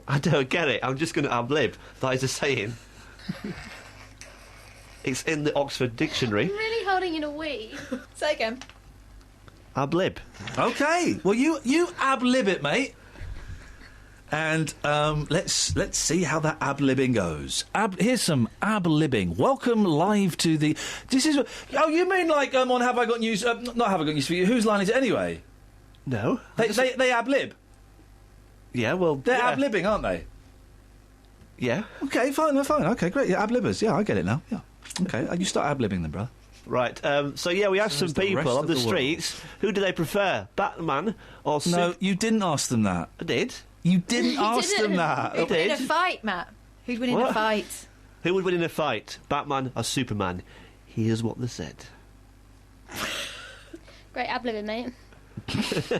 I don't get it. I'm just going to ab-lib. That is a saying. It's in the Oxford Dictionary. I'm really holding in a wee. Say again. Ab-lib. OK. Well, you ab-lib it, mate. And let's see how that ab-libbing goes. Here's some ab-libbing. Welcome live to the... This is... Oh, you mean like on Have I Got News... not Have I Got News for You. Whose line is it anyway? No. They ab-lib? Yeah, well... They're ab-libbing, aren't they? Yeah. OK, fine. OK, great. Yeah, ab-libbers. Yeah, I get it now. Yeah. OK, you start ab-libbing then, brother. Right, so yeah, we asked some people on the streets. Who do they prefer, Batman or... No, you didn't ask them that. I did. You didn't ask them that. Who'd win in a fight, Matt? Who'd win in a fight? Who would win in a fight, Batman or Superman? Here's what they said. Great ab-libbing, mate.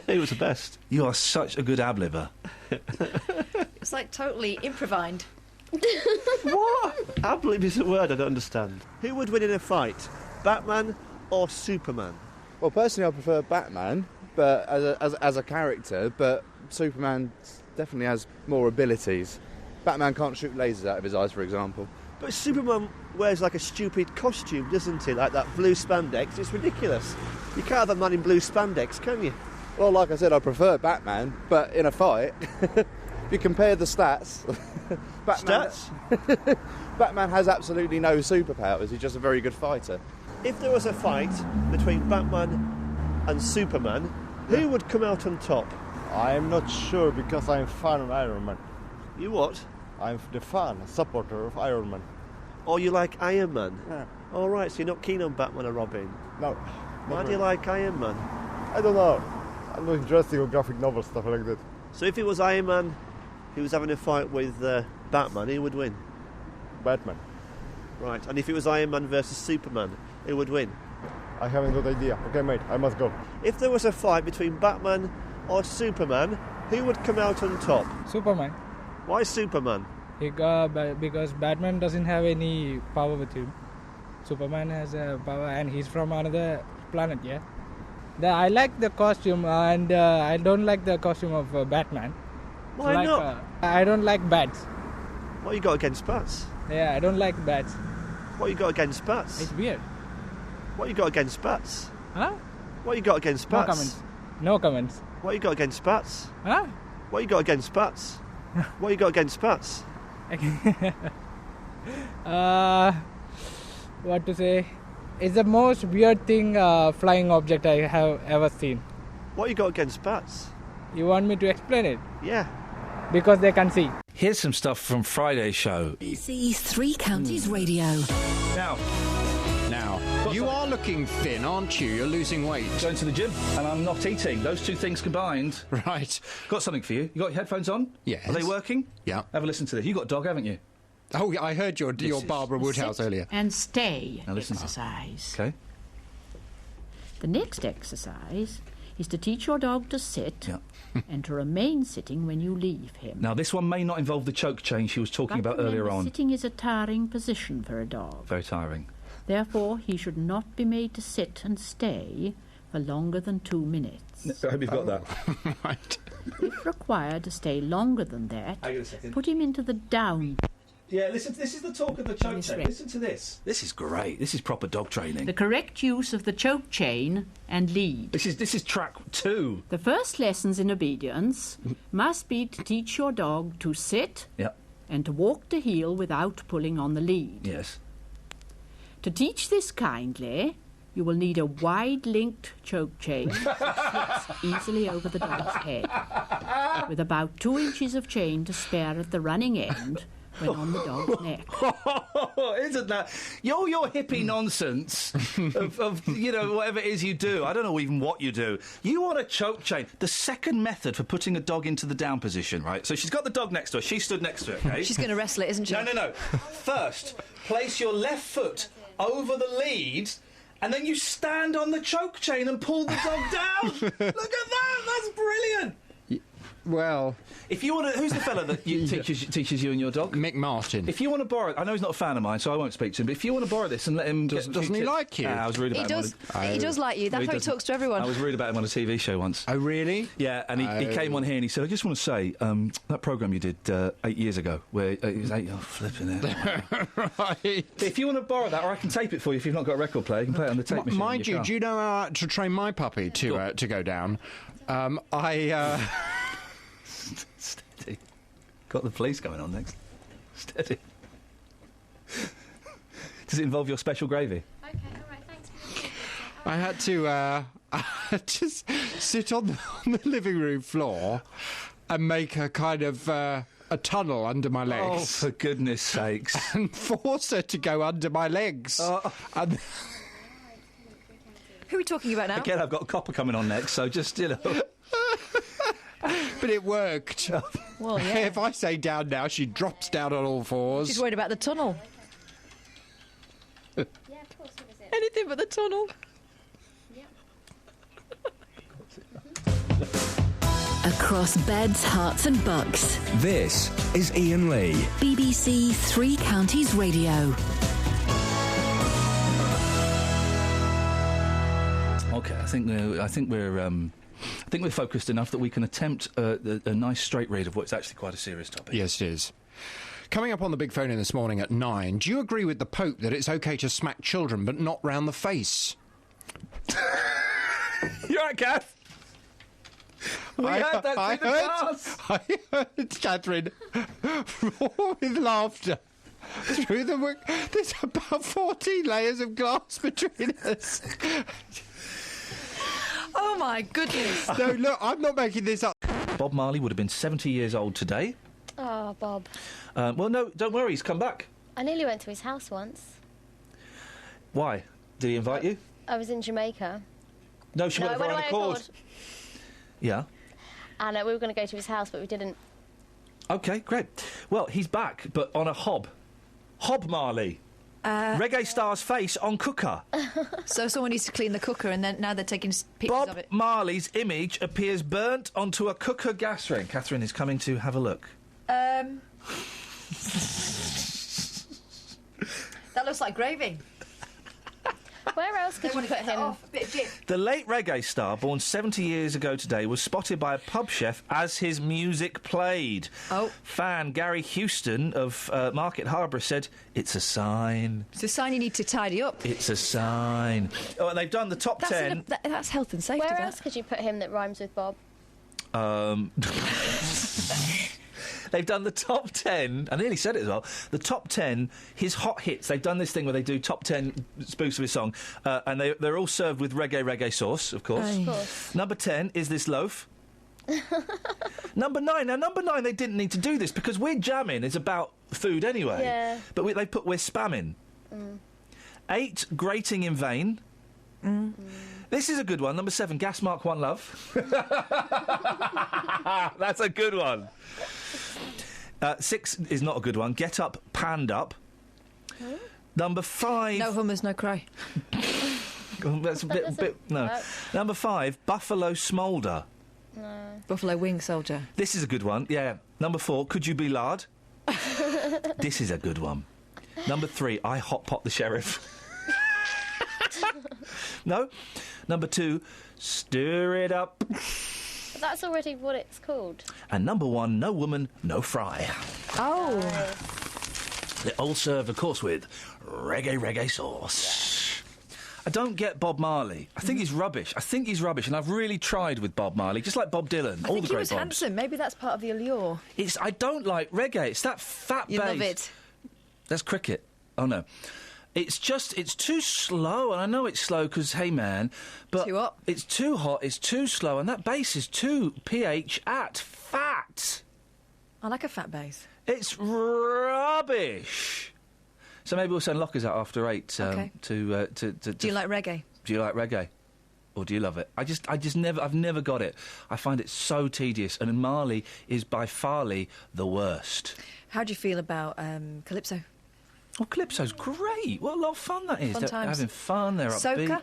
He was the best. You are such a good ab-libber. It's like totally improvised. What? Ab-lib is a word I don't understand. Who would win in a fight, Batman or Superman? Well, personally, I prefer Batman, but as a character, but Superman definitely has more abilities. Batman can't shoot lasers out of his eyes, for example. But Superman wears like a stupid costume, doesn't he? Like that blue spandex. It's ridiculous. You can't have a man in blue spandex, can you? Well, like I said, I prefer Batman, but in a fight, if you compare the stats... Batman has absolutely no superpowers. He's just a very good fighter. If there was a fight between Batman and Superman, who would come out on top? I'm not sure, because I'm a fan of Iron Man. You what? I'm the fan, supporter of Iron Man. Oh, you like Iron Man? Yeah. All right, so you're not keen on Batman or Robin? No. Why do you like Iron Man? I don't know. I'm not interested in graphic novel stuff like that. So if it was Iron Man who was having a fight with Batman, who would win? Batman. Right, and if it was Iron Man versus Superman, who would win? I haven't got idea. Okay, mate, I must go. If there was a fight between Batman or Superman, who would come out on top? Superman. Why Superman? Because Batman doesn't have any power with him. Superman has power, and he's from another planet, yeah? I like the costume, and I don't like the costume of Batman. Why not? I don't like bats. What you got against bats? Yeah, I don't like bats. What you got against bats? It's weird. What you got against bats? Huh? What you got against bats? No comments. No comments. What you got against bats? Huh? What you got against bats? What you got against bats? What to say? It's the most weird thing, flying object I have ever seen. What you got against bats? You want me to explain it? Yeah. Because they can see. Here's some stuff from Friday's show. BBC Three Counties Radio. Now, you are looking thin, aren't you? You're losing weight. Going to the gym, and I'm not eating. Those two things combined. Right. Got something for you. You got your headphones on? Yes. Are they working? Yeah. Have a listen to this. You got a dog, haven't you? Oh, I heard your Barbara Woodhouse earlier. And stay Now listen. exercise. Okay. The next exercise is to teach your dog to sit and to remain sitting when you leave him. Now, this one may not involve the choke chain she was talking about earlier on. Sitting is a tiring position for a dog. Very tiring. Therefore, he should not be made to sit and stay for longer than 2 minutes. I hope you've got that. Right. If required to stay longer than that, Hang on a second. put him into the down. Yeah, listen, this is the talk of the choke chain. Listen to this. This is great. This is proper dog training. The correct use of the choke chain and lead. This is track 2. The first lessons in obedience must be to teach your dog to sit and to walk to heel without pulling on the lead. Yes. To teach this kindly, you will need a wide-linked choke chain that slips easily over the dog's head, with about 2 inches of chain to spare at the running end when on the dog's neck. Isn't that your hippie nonsense of whatever it is you do? I don't know even what you do. You want a choke chain. The second method for putting a dog into the down position, right? So she's got the dog next to her. She stood next to it. Okay. She's going to wrestle it, isn't she? No. First, place your left foot over the lead, and then you stand on the choke chain and pull the dog down. Look at that! That's brilliant. Well, if you want to, who's the fella that teaches you and your dog? Mick Martin. If you want to borrow, I know he's not a fan of mine, so I won't speak to him. But if you want to borrow this and let him, doesn't he like you? I was rude about him. He does like you. That's how he talks to everyone. I was rude about him on a TV show once. Oh, really? Yeah, and he came on here and he said, "I just want to say that programme you did 8 years ago, where he was 8, flipping it." Right. If you want to borrow that, or I can tape it for you if you've not got a record player, you can play it on the tape machine. Mind you, do you know how to train my puppy to go down? Got the police coming on next. Steady. Does it involve your special gravy? Okay, all right, thanks. I had to just sit on the living room floor and make a kind of a tunnel under my legs. Oh, for goodness sakes. And force her to go under my legs. And Who are we talking about now? Again, I've got a copper coming on next, so just, you know. But it worked. Well, yeah. If I say down now, she drops down on all fours. She's worried about the tunnel. Yeah, of course, who is it? Anything but the tunnel. Across beds, hearts and bucks. This is Iain Lee. BBC Three Counties Radio. OK, I think we're focused enough that we can attempt a nice straight read of what's actually quite a serious topic. Yes, it is. Coming up on the big phone in this morning at 9, do you agree with the Pope that it's OK to smack children but not round the face? You're right, Kath. We heard that through the glass. I heard Catherine roar with laughter through the window. There's about 14 layers of glass between us. Oh, my goodness. No, look, I'm not making this up. Bob Marley would have been 70 years old today. Oh, Bob. Well, no, don't worry, he's come back. I nearly went to his house once. Why? Did he invite you? I was in Jamaica. No, she went I of went her own away accord. Yeah. And we were going to go to his house, but we didn't. OK, great. Well, he's back, but on a hob. Hob Marley. Reggae star's face on cooker. So someone needs to clean the cooker, and then now they're taking pictures Bob of it. Marley's image appears burnt onto a cooker gas ring. Catherine is coming to have a look. That looks like gravy. Where else could you put him? The late reggae star, born 70 years ago today, was spotted by a pub chef as his music played. Oh. Fan Gary Houston of Market Harbour said, "It's a sign. It's a sign you need to tidy up. It's a sign." Oh, and they've done the top 10. That's health and safety. Where else could you put him that rhymes with Bob? They've done the top 10. I nearly said it as well. The top 10, his hot hits. They've done this thing where they do top 10 spoofs of his song, and they're all served with reggae sauce, of course. Of course. Number 10 is this loaf. Number 9. Now, number 9, they didn't need to do this because We're Jamming is about food anyway. Yeah. But they put We're Spamming. 8, Grating in Vain. This is a good one. Number 7, Gas Mark One Love. That's a good one. 6 is not a good one. Get Up, Panned Up. Number 5... No hummers, no cry. That's a bit... No. work. Number 5, Buffalo Smoulder. No. Buffalo Wing Soldier. This is a good one, yeah. Number 4, Could You Be Lard? This is a good one. Number 3, I Hot Pot the Sheriff. No. Number 2, Stir It Up. But that's already what it's called. And number 1, No Woman, No Fry. Oh. They're all served, of course, with reggae sauce. I don't get Bob Marley. I think he's rubbish. And I've really tried with Bob Marley, just like Bob Dylan. I all think the he great was Bobs. handsome. Maybe that's part of the allure. I don't like reggae. It's that fat bass. You love it. That's cricket. Oh, no. It's too slow, and I know it's slow because, hey, man, but too hot. It's too hot, it's too slow, and that bass is too pH at fat. I like a fat bass. It's rubbish. So maybe we'll send lockers out after 8 Okay. to. Do you like reggae? Do you like reggae? Or do you love it? I've never got it. I find it so tedious, and Marley is by farly the worst. How do you feel about Calypso? Well, Calypso's great. What a lot of fun that is. Fun They're times. having fun. They're upbeat.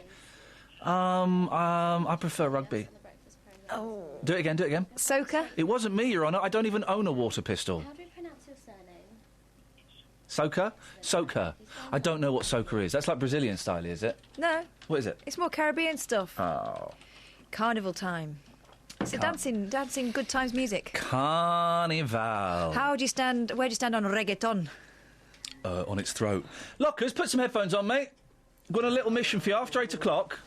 Soca? I prefer rugby. Oh. Do it again. Soca? It wasn't me, Your Honour. I don't even own a water pistol. How do you pronounce your surname? Soca? Soca. I don't know what soca is. That's like Brazilian style, is it? No. What is it? It's more Caribbean stuff. Oh. Carnival time. It's a dancing, good times music. Carnival. Where do you stand on reggaeton? On its throat. Lockers, put some headphones on, mate. Got a little mission for you after 8 o'clock.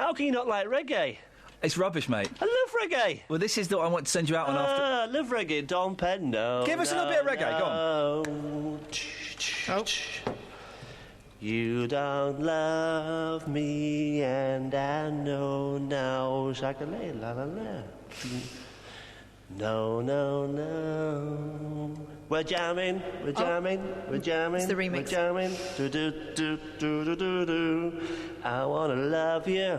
How can you not like reggae? It's rubbish, mate. I love reggae. Well, this is the one I want to send you out on after. I love reggae, Dom Penn. No, Give us a little bit of reggae, go on. Oh. You don't love me, and I know now. Shaka-lay, la la la. No, no, no. We're jamming, we're jamming, we're jamming. It's the remix. We're jamming. Do do do do do do do. I wanna love you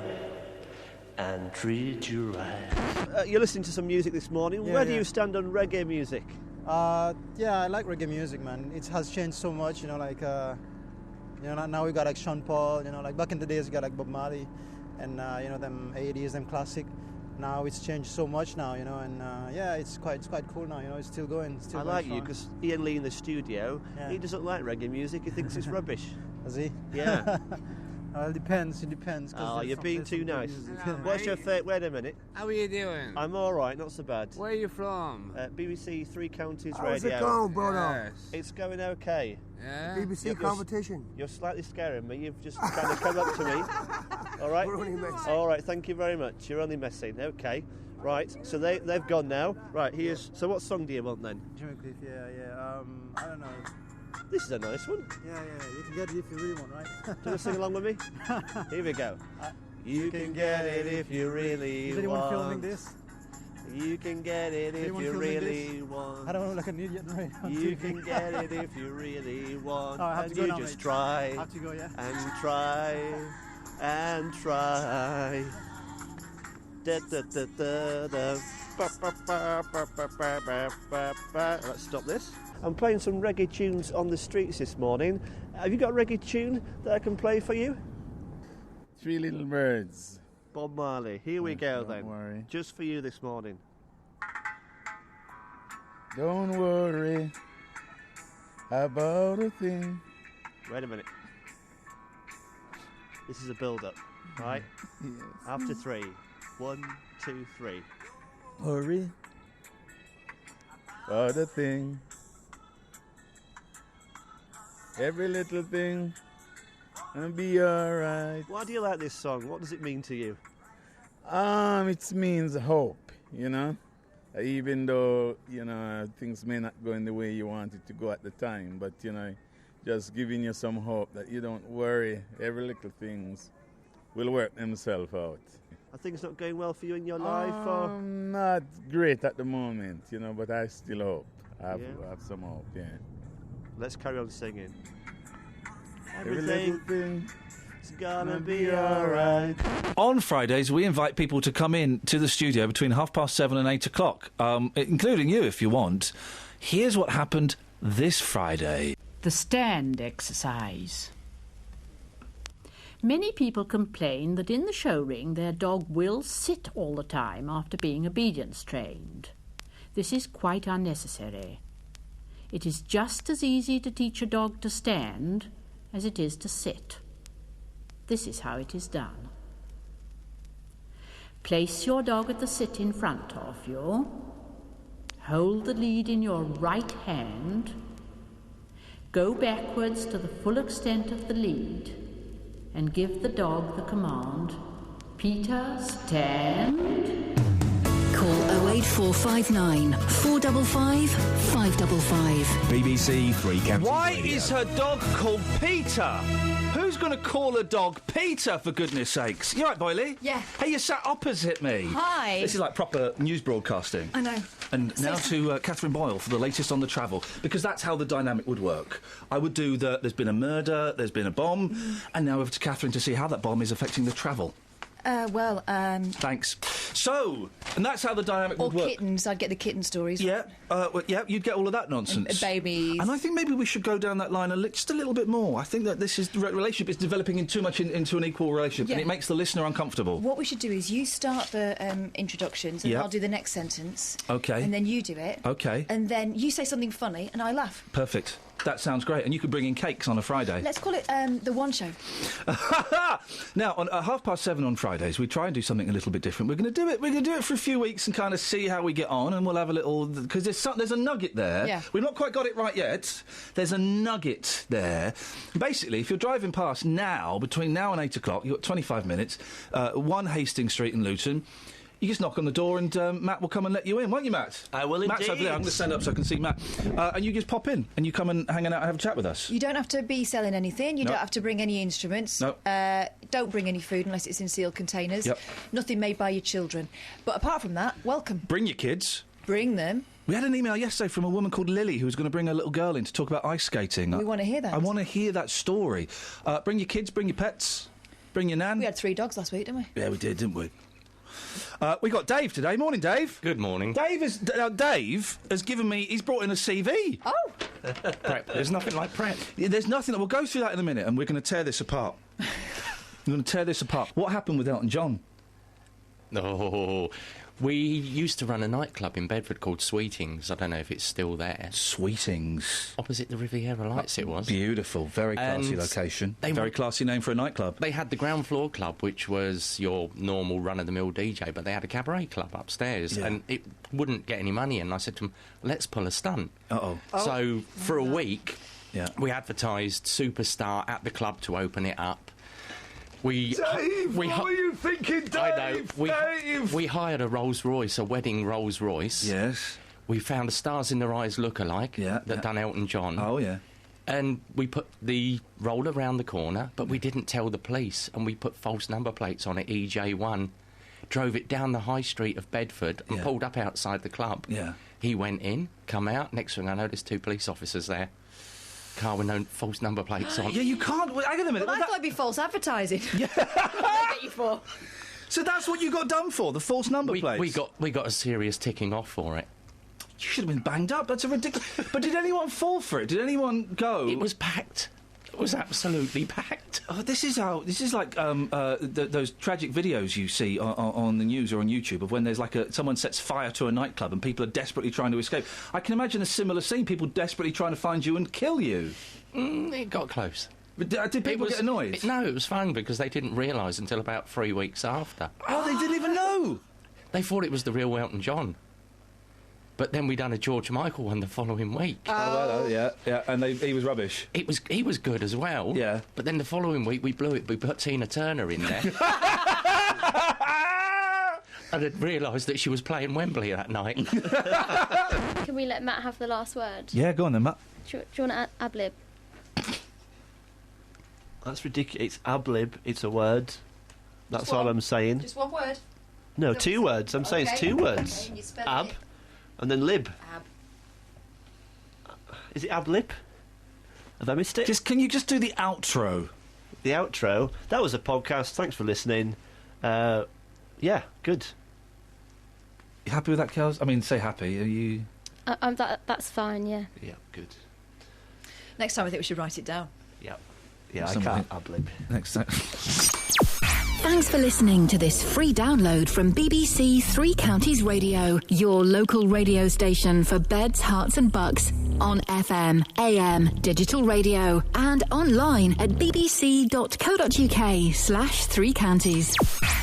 and treat you right. You're listening to some music this morning. Yeah, Where do yeah. you stand on reggae music? Yeah, I like reggae music, man. It has changed so much, you know, like, now we got like Sean Paul, you know, like back in the days we got like Bob Marley and, them 80s, them classic. Now it's changed so much now, you know, and yeah, it's quite cool now, you know, it's still going. Still I going like you strong. because Iain Lee in the studio, Yeah. he doesn't like reggae music, he thinks it's rubbish. Does he? Yeah. Well, it depends. 'Cause Oh, there's you're some- being there's some too good nice. music. What's your favourite? Wait a minute. How are you doing? I'm all right, not so bad. Where are you from? BBC Three Counties How's Radio. it going, brother? Yes. It's going okay. Yeah? BBC competition. You're slightly scaring me. You've just kind of come up to me. All right. We're only messing. All right. Thank you very much. You're only messing. Okay. Right. So they've gone now. Right. Here's. So what song do you want then? Jimmy Cliff, yeah. I don't know. This is a nice one. Yeah. You can get it if you really want, right? Do you want to sing along with me? Here we go. You can get it if you really Is anyone want. filming this? You can get it Is if anyone you filming really this? want. I don't look like an idiot, right? on You TV. can get it if you really want. Oh, I have and to go you now, just mate. try I have to go, yeah? and try and try. Da, da, da, da, da. Ba, ba, ba, ba, ba, ba, ba, ba, ba. Let's stop this. I'm playing some reggae tunes on the streets this morning. Have you got a reggae tune that I can play for you? Three Little Birds. Bob Marley. Here we go don't then. worry. Just for you this morning. Don't worry about a thing. Wait a minute. This is a build-up, right? Yes. After 3. 1, 2, 3. Worry about a thing. Every little thing gonna be alright. Why do you like this song? What does it mean to you? It means hope, you know. Even though, things may not go in the way you want it to go at the time, but, just giving you some hope that you don't worry. Every little things will work themselves out. Are things not going well for you in your life? Or? Not great at the moment, but I still hope. I have some hope, yeah. Let's carry on singing. Every little thing is gonna be alright. On Fridays, we invite people to come in to the studio between 7:30 and 8 o'clock, including you if you want. Here's what happened this Friday. The stand exercise. Many people complain that in the show ring their dog will sit all the time after being obedience trained. This is quite unnecessary. It is just as easy to teach a dog to stand as it is to sit. This is how it is done. Place your dog at the sit in front of you. Hold the lead in your right hand. Go backwards to the full extent of the lead and give the dog the command, Peter, stand. Call 08459 455 555. BBC Three Counties Why Radio. is her dog called Peter? Who's going to call a dog Peter, for goodness sakes? You all right, Boyley? Yeah. Hey, you sat opposite me. Hi. This is like proper news broadcasting. I know. And now to Catherine Boyle for the latest on the travel, because that's how the dynamic would work. I would do there's been a murder, there's been a bomb, and now over to Catherine to see how that bomb is affecting the travel. Thanks. So, and that's how the dynamic Or would work. kittens. I'd get the kitten stories. Yeah, you'd get all of that nonsense. And babies. And I think maybe we should go down that line just a little bit more. I think that the relationship is developing into an equal relationship, Yeah. and it makes the listener uncomfortable. What we should do is you start the introductions and Yeah. I'll do the next sentence. Okay. And then you do it. Okay. And then you say something funny and I laugh. Perfect. That sounds great. And you could bring in cakes on a Friday. Let's call it the One Show. Now, on 7:30 on Fridays, we try and do something a little bit different. We're going to do it. We're going to do it for a few weeks and kind of see how we get on, and we'll have a little because there's a nugget there. Yeah. We've not quite got it right yet. There's a nugget there. Basically, if you're driving past now, between now and 8 o'clock, you've got 25 minutes. 1 Hastings Street in Luton. You just knock on the door and Matt will come and let you in, won't you, Matt? I will Matt's over there. I'm going to stand up so I can see Matt. And you just pop in and you come and hang out and have a chat with us. You don't have to be selling anything. You No. don't have to bring any instruments. No. Don't bring any food unless it's in sealed containers. Yep. Nothing made by your children. But apart from that, welcome. Bring your kids. Bring them. We had an email yesterday from a woman called Lily who was going to bring her little girl in to talk about ice skating. We want to hear that. I want to hear that story. Bring your kids, bring your pets, bring your nan. We had 3 dogs last week, didn't we? Yeah, we did, didn't we? We got Dave today. Morning, Dave. Good morning. Dave has given me. He's brought in a CV. Oh. Prep. There's nothing like prep. Yeah, there's nothing. We'll go through that in a minute, and we're going to tear this apart. We're going to tear this apart. What happened with Elton John? Oh, we used to run a nightclub in Bedford called Sweetings. I don't know if it's still there. Sweetings. Opposite the Riviera Lights it was. Beautiful. Very classy And location. they Very were- classy name for a nightclub. They had the ground floor club, which was your normal run-of-the-mill DJ, but they had a cabaret club upstairs, Yeah. and it wouldn't get any money in. And I said to them, let's pull a stunt. Uh-oh. So for a week, Yeah. we advertised Superstar at the club to open it up. Dave, what were you thinking, Dave? I know. Dave! We hired a Rolls Royce, a wedding Rolls Royce. Yes. We found a Stars in Their Eyes lookalike that done Elton John. Oh, yeah. And we put the roller around the corner, but we didn't tell the police, and we put false number plates on it, EJ1. Drove it down the high street of Bedford and pulled up outside the club. Yeah. He went in, come out. Next thing I know, there's 2 police officers there. Car with no false number plates on. Yeah, you can't. Hang on a minute. Well, I thought it'd be false advertising. Yeah. Get you for. So that's what you got done for, the false number plates? We got a serious ticking off for it. You should have been banged up. That's a ridiculous... But did anyone fall for it? Did anyone go... It was packed. It was absolutely packed. Oh, this is like those tragic videos you see on the news or on YouTube of when there's like someone sets fire to a nightclub and people are desperately trying to escape. I can imagine a similar scene, people desperately trying to find you and kill you. It got close. But did people get annoyed? No, it was fun because they didn't realise until about 3 weeks after. Oh, they didn't even know! They thought it was the real Elton John. But then we done a George Michael one the following week. Oh, well, yeah, and he was rubbish. He was good as well. Yeah. But then the following week we blew it. We put Tina Turner in there. And had realised that she was playing Wembley that night. Can we let Matt have the last word? Yeah, go on then, Matt. Do you want to ad-lib? That's ridiculous. It's ab-lib. It's a word. That's all I'm saying. Just one word. No, 2 words. I'm saying it's 2 words. Okay, and you spell Ab, it. and then lib. Ab. Is it ab-lib? Have I missed it? Can you just do the outro? The outro? That was a podcast. Thanks for listening. Yeah, good. You happy with that, Kels? I mean, say happy. Are you... That's fine, yeah. Yeah, good. Next time I think we should write it down. Yeah. Yeah, Something. I can't ab-lib. Next time. Thanks for listening to this free download from BBC Three Counties Radio, your local radio station for beds, hearts and bucks, on FM, AM, digital radio, and online at bbc.co.uk/3counties.